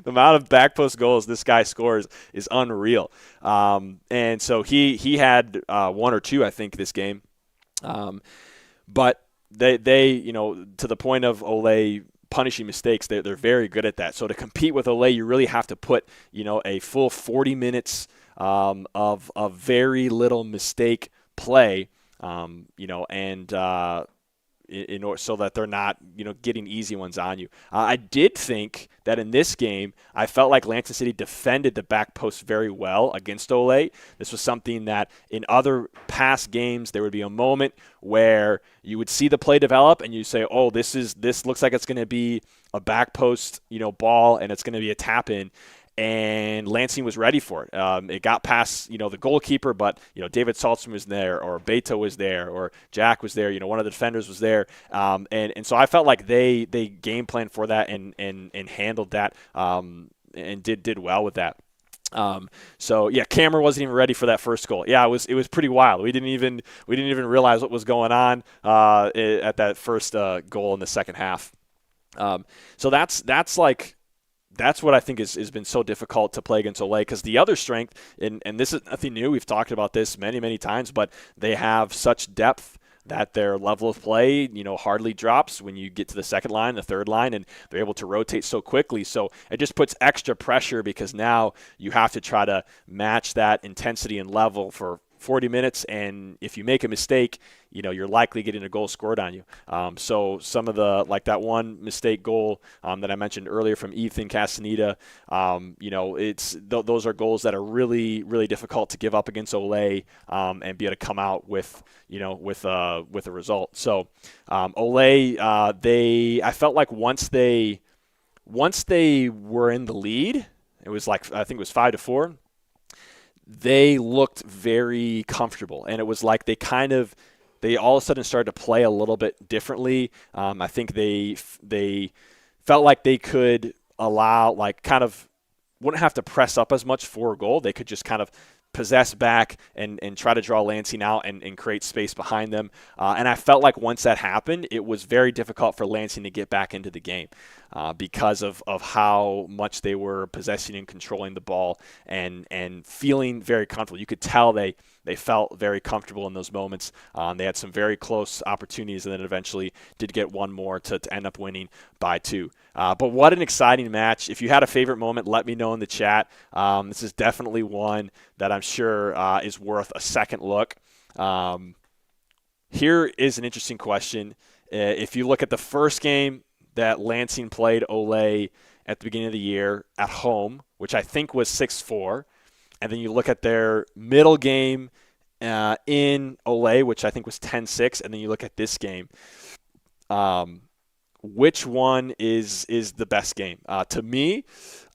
The amount of back post goals this guy scores is unreal. And so he had one or two, I think, this game. But they to the point of Ole punishing mistakes, they're very good at that. So to compete with Ole, you really have to put a full 40 minutes of very little mistake play, in order so that they're not getting easy ones on you. I did think that in this game, I felt like Lansing City defended the back post very well against Ole. This was something that in other past games there would be a moment where you would see the play develop and you say, oh, this looks like it's going to be a back post ball and it's going to be a tap in. And Lansing was ready for it. It got past, the goalkeeper, but, David Saltzman was there, or Beto was there, or Jack was there, one of the defenders was there. And so I felt like they game planned for that and handled that, and did well with that. So yeah, Cameron wasn't even ready for that first goal. Yeah, it was pretty wild. We didn't even realize what was going on, at that first, goal in the second half. So that's what I think has been so difficult to play against Ole, because the other strength, and this is nothing new, we've talked about this many, many times, but they have such depth that their level of play, hardly drops when you get to the second line, the third line, and they're able to rotate so quickly. So it just puts extra pressure because now you have to try to match that intensity and level for 40 minutes, and if you make a mistake, you're likely getting a goal scored on you. So some of that one mistake goal that I mentioned earlier from Ethan Castaneda, those are goals that are really, really difficult to give up against Ole, and be able to come out with a result. So Ole, I felt like once they were in the lead, it was I think it was 5-4. They looked very comfortable, and it was like they all of a sudden started to play a little bit differently. I think they felt like they could allow, wouldn't have to press up as much for a goal. They could just kind of possess back and try to draw Lansing out and create space behind them. And I felt like once that happened, it was very difficult for Lansing to get back into the game because of how much they were possessing and controlling the ball and feeling very comfortable. You could tell they felt very comfortable in those moments. They had some very close opportunities and then eventually did get one more to end up winning by 2. But what an exciting match. If you had a favorite moment, let me know in the chat. This is definitely one that I'm sure is worth a second look. Here is an interesting question. If you look at the first game that Lansing played Ole at the beginning of the year at home, which I think was 6-4, and then you look at their middle game in Ole, which I think was 10-6, and then you look at this game. Which one is the best game? To me,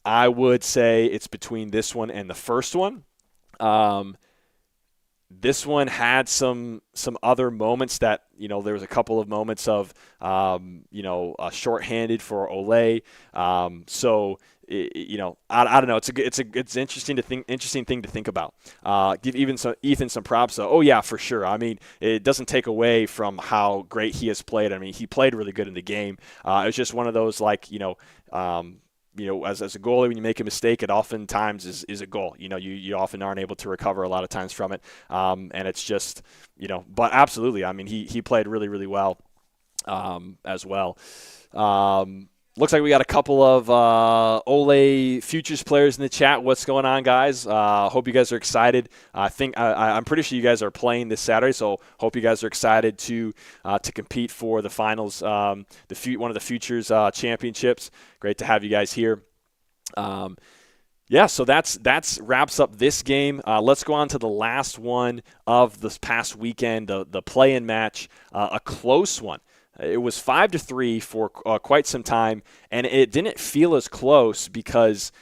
I would say it's between this one and the first one. This one had some other moments that, there was a couple of moments of, shorthanded for Ole. I don't know. It's interesting thing to think about. Give Ethan some props. So, oh yeah, for sure. I mean, it doesn't take away from how great he has played. I mean, he played really good in the game. It was just one of those as a goalie, when you make a mistake, it oftentimes is a goal. You often aren't able to recover a lot of times from it. And it's just, but absolutely. I mean, he played really, really well as well. Looks like we got a couple of Ole Futures players in the chat. What's going on, guys? Hope you guys are excited. I'm pretty sure you guys are playing this Saturday, so hope you guys are excited to compete for the finals, one of the Futures championships. Great to have you guys here. So that's wraps up this game. Let's go on to the last one of this past weekend, the play-in match, a close one. It was 5-3 for quite some time, and it didn't feel as close because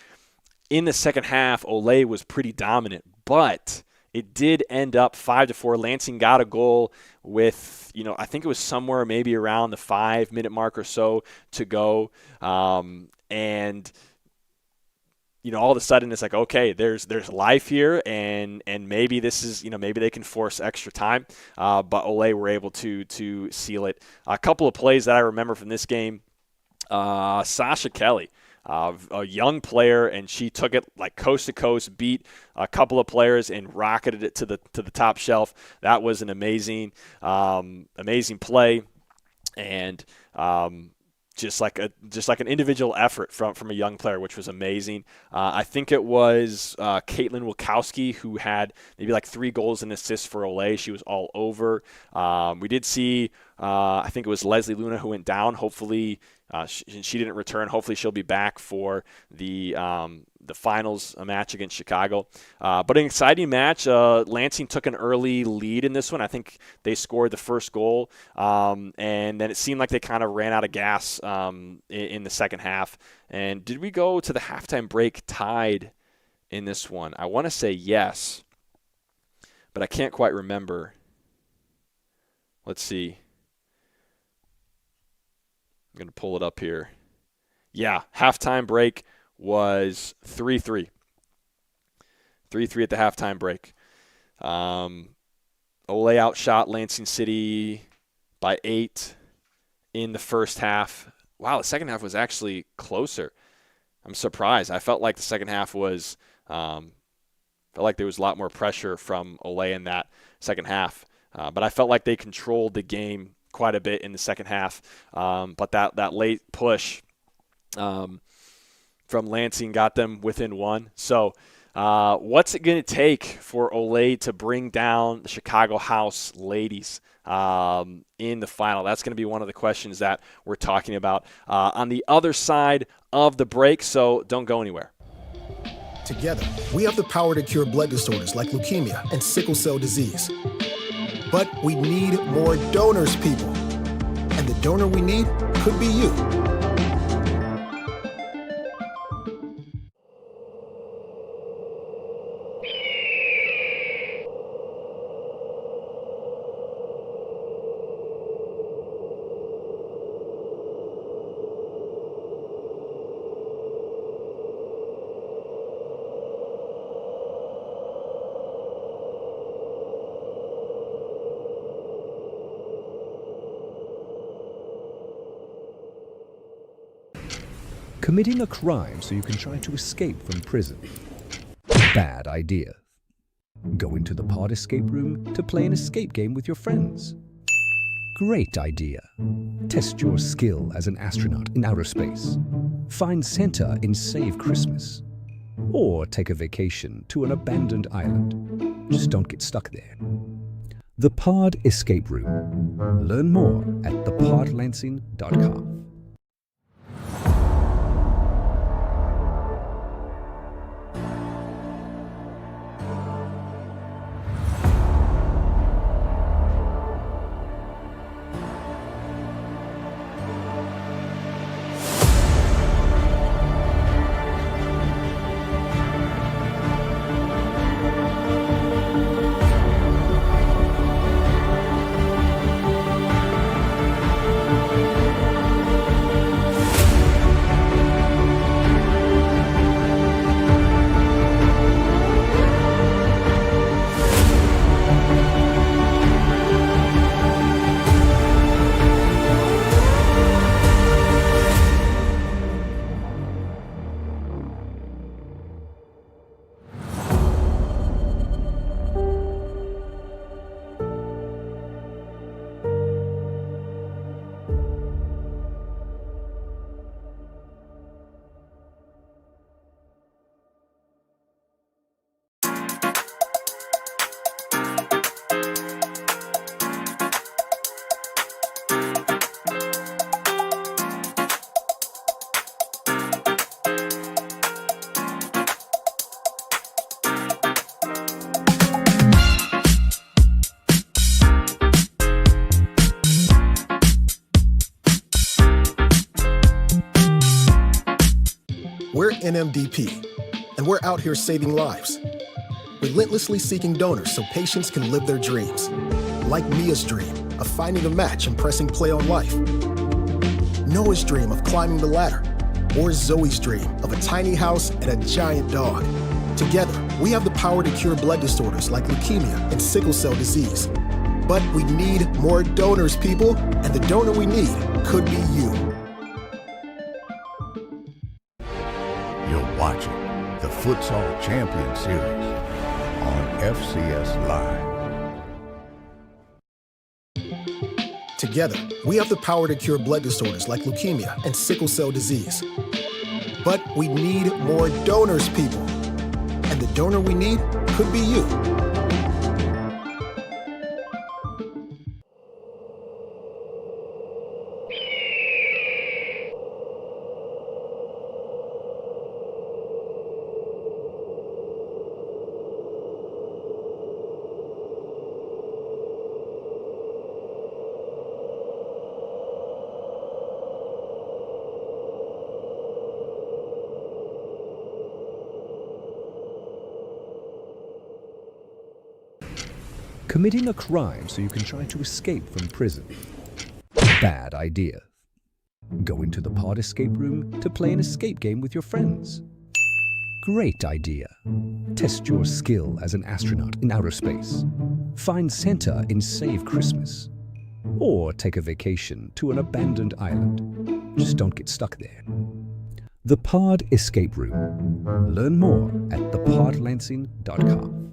in the second half, Ole was pretty dominant. But it did end up 5-4. Lansing got a goal with, I think it was somewhere maybe around the 5-minute mark or so to go. And all of a sudden it's like, okay, there's life here, and maybe this is, maybe they can force extra time. But Ole were able to seal it. A couple of plays that I remember from this game, Sasha Kelly, a young player, and she took it like coast to coast, beat a couple of players and rocketed it to the top shelf. That was an amazing play, and just like an individual effort from a young player, which was amazing. I think it was Caitlin Wilkowski who had maybe like 3 goals and assists for Ole. She was all over. We did see, I think it was Leslie Luna who went down. Hopefully she didn't return. Hopefully she'll be back for the finals match against Chicago. But an exciting match. Lansing took an early lead in this one. I think they scored the first goal, and then it seemed like they kind of ran out of gas in the second half. And did we go to the halftime break tied in this one? I want to say yes, but I can't quite remember. Let's see. I'm going to pull it up here. Yeah, halftime break was 3-3. 3-3 at the halftime break. Ole outshot Lansing City by 8 in the first half. Wow, the second half was actually closer. I'm surprised. I felt like the second half was felt like there was a lot more pressure from Ole in that second half. But I felt like they controlled the game quite a bit in the second half. But that late push from Lansing got them within 1. So what's it going to take for Ole to bring down the Chicago House ladies in the final? That's going to be one of the questions that we're talking about on the other side of the break, so don't go anywhere. Together, we have the power to cure blood disorders like leukemia and sickle cell disease. But we need more donors, people. And the donor we need could be you. Committing a crime so you can try to escape from prison. Bad idea. Going to the pod escape room to play an escape game with your friends. Great idea. Test your skill as an astronaut in outer space. Find Santa in Save Christmas. Or take a vacation to an abandoned island. Just don't get stuck there. The Pod Escape Room. Learn more at thepodlansing.com. NMDP, and we're out here saving lives. Relentlessly seeking donors so patients can live their dreams. Like Mia's dream of finding a match and pressing play on life. Noah's dream of climbing the ladder. Or Zoe's dream of a tiny house and a giant dog. Together, we have the power to cure blood disorders like leukemia and sickle cell disease. But we need more donors, people, and the donor we need could be you. You're watching the Futsal Champions Series on FCS Live. Together, we have the power to cure blood disorders like leukemia and sickle cell disease. But we need more donors, people. And the donor we need could be you. Committing a crime so you can try to escape from prison. Bad idea. Go into the pod escape room to play an escape game with your friends. Great idea. Test your skill as an astronaut in outer space. Find Santa in Save Christmas. Or take a vacation to an abandoned island. Just don't get stuck there. The Pod Escape Room. Learn more at thepodlansing.com.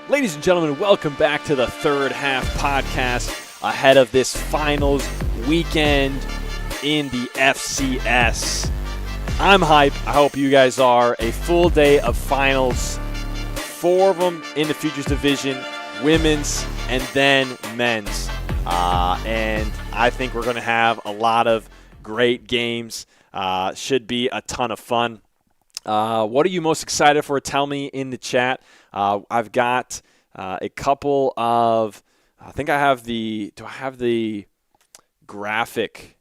Ladies and gentlemen, welcome back to the third half podcast ahead of this finals weekend in the FCS. I'm hyped. I hope you guys are. A full day of finals, 4 of them in the Futures Division, women's and then men's. And I think we're going to have a lot of great games. Should be a ton of fun. What are you most excited for? Tell me in the chat. I've got a couple of, I think I have do I have the graphic?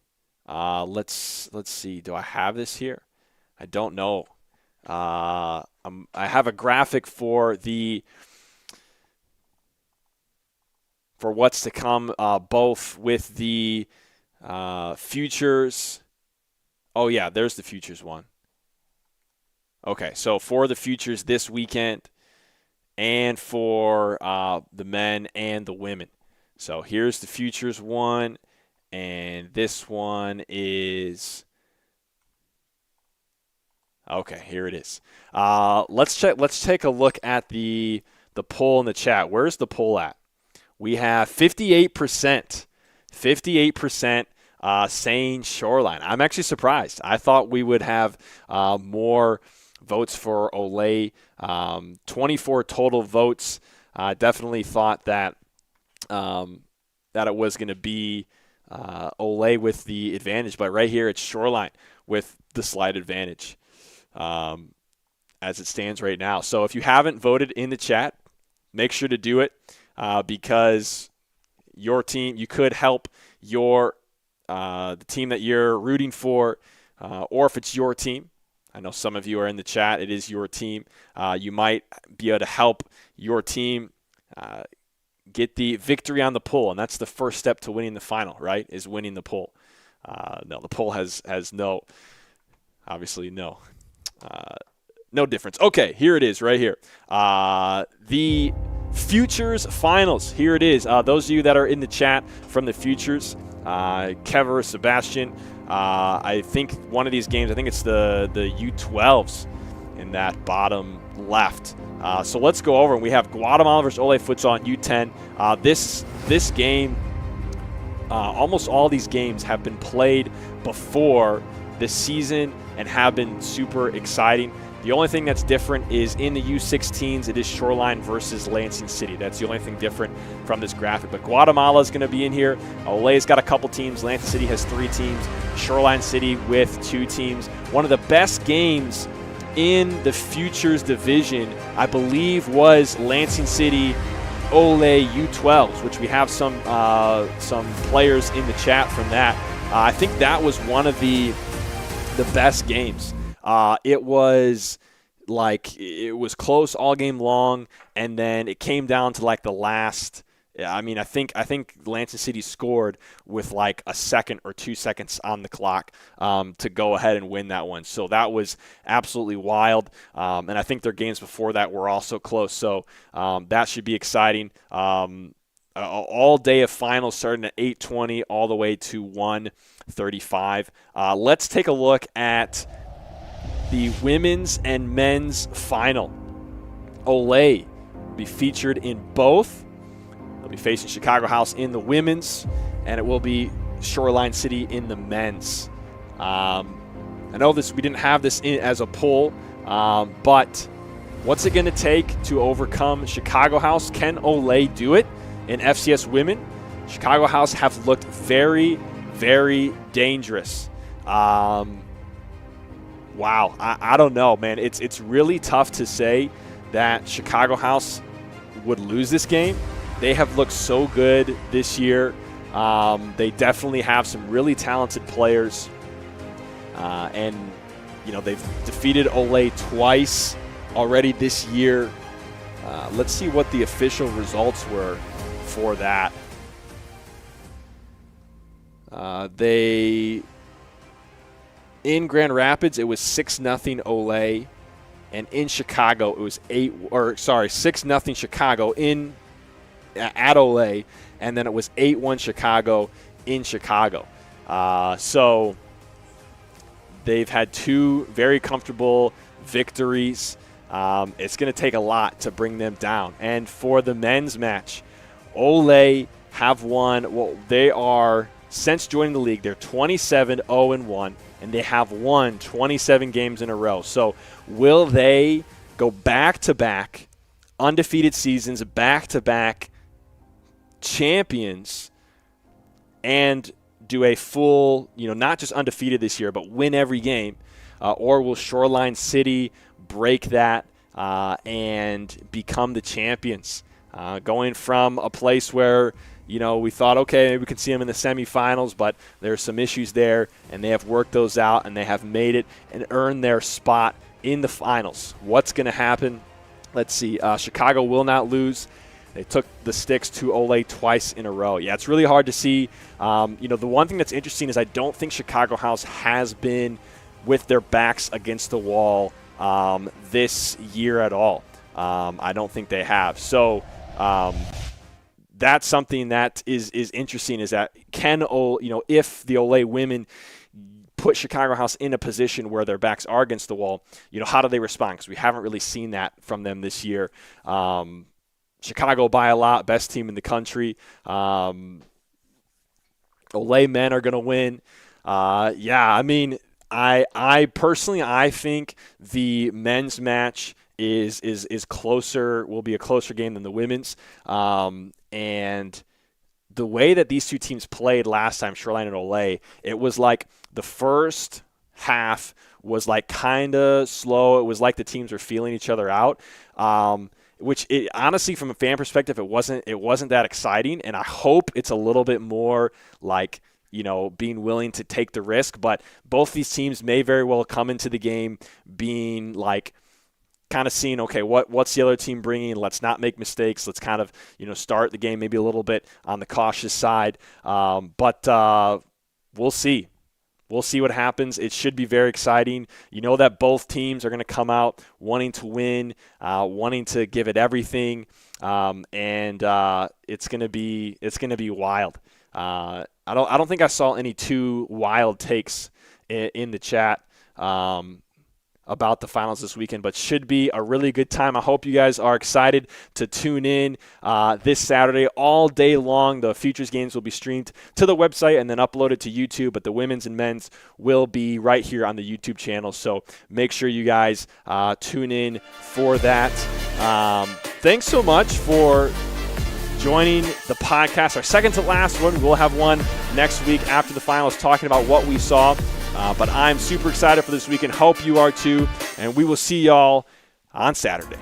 Let's see. Do I have this here? I don't know. I have a graphic for what's to come, both with the futures. Oh yeah, there's the futures one. Okay, so for the futures this weekend and for the men and the women. So here's the futures one, and this one is okay. Here it is. Let's check. Let's take a look at the poll in the chat. Where's the poll at? We have 58%. 58% saying Shoreline. I'm actually surprised. I thought we would have more votes for Ole. 24 total votes. Definitely thought that it was going to be Ole with the advantage, but right here it's Shoreline with the slight advantage as it stands right now. So if you haven't voted in the chat, make sure to do it because your team, you could help the team that you're rooting for or if it's your team. I know some of you are in the chat. It is your team. You might be able to help your team get the victory on the poll, and that's the first step to winning the final, right, is winning the poll. No, the poll has no, obviously no difference. Okay, here it is right here. The Futures Finals. Here it is. Those of you that are in the chat from the Futures, Kever, Sebastian, I think one of these games, I think it's the U12s in that bottom left. So let's go over, and we have Guatemala versus Ole Futsal on U10. This game, almost all these games have been played before this season and have been super exciting. The only thing that's different is in the U16s, it is Shoreline versus Lansing City. That's the only thing different from this graphic. But Guatemala is going to be in here. Ole's got a couple teams. Lansing City has 3 teams. Shoreline City with 2 teams. One of the best games in the Futures division, I believe, was Lansing City Ole U12s, which we have some players in the chat from that. I think that was one of the best games. It was close all game long, and then it came down to like the last. I mean, I think Lansing City scored with like a second or 2 seconds on the clock to go ahead and win that one. So that was absolutely wild. And I think their games before that were also close. So that should be exciting. All day of finals starting at 8:20 all the way to 1:35. Let's take a look at the women's and men's final. Ole will be featured in both. They'll be facing Chicago House in the women's, and it will be Shoreline City in the men's. I know we didn't have this in as a poll, but what's it going to take to overcome Chicago House? Can Ole do it in FCS women? Chicago House have looked very, very dangerous. Wow, I don't know, man. It's really tough to say that Chicago House would lose this game. They have looked so good this year. They definitely have some really talented players. And, they've defeated Ole twice already this year. Let's see what the official results were for that. In Grand Rapids, it was 6-0 Ole, and in Chicago, it was 6-0 Chicago at Ole, and then it was 8-1 Chicago in Chicago. So they've had 2 very comfortable victories. It's going to take a lot to bring them down. And for the men's match, Ole have won. Well, they are, since joining the league, they're 27-0-1. And they have won 27 games in a row. So will they go back-to-back undefeated seasons, back-to-back champions, and do a full, not just undefeated this year, but win every game? Or will Shoreline City break that and become the champions? Going from a place where we thought, okay, maybe we can see them in the semifinals, but there's some issues there, and they have worked those out, and they have made it and earned their spot in the finals. What's going to happen? Let's see. Chicago will not lose. They took the sticks to Ole twice in a row. Yeah, it's really hard to see. The one thing that's interesting is I don't think Chicago House has been with their backs against the wall this year at all. I don't think they have. So that's something that is interesting, is that if the Ole women put Chicago House in a position where their backs are against the wall, how do they respond? Because we haven't really seen that from them this year. Chicago by a lot, best team in the country. Ole men are going to win. I personally, I think the men's match is closer, will be a closer game than the women's. And the way that these 2 teams played last time, Shoreline and Ole, it was like the first half was like kind of slow. It was like the teams were feeling each other out, which honestly, from a fan perspective, it wasn't that exciting. And I hope it's a little bit more like being willing to take the risk. But both these teams may very well come into the game being like, kind of seeing, okay, what's the other team bringing? Let's not make mistakes. Let's kind of, start the game maybe a little bit on the cautious side. But we'll see. We'll see what happens. It should be very exciting. You know that both teams are going to come out wanting to win, wanting to give it everything, and it's going to be wild. I don't think I saw any too wild takes in the chat about the finals this weekend, but should be a really good time. I hope you guys are excited to tune in this Saturday all day long. The Futures games will be streamed to the website and then uploaded to YouTube, but the women's and men's will be right here on the YouTube channel. So make sure you guys tune in for that. Thanks so much for joining the podcast. Our second to last one. We'll have one next week after the finals talking about what we saw. But I'm super excited for this weekend. Hope you are too. And we will see y'all on Saturday.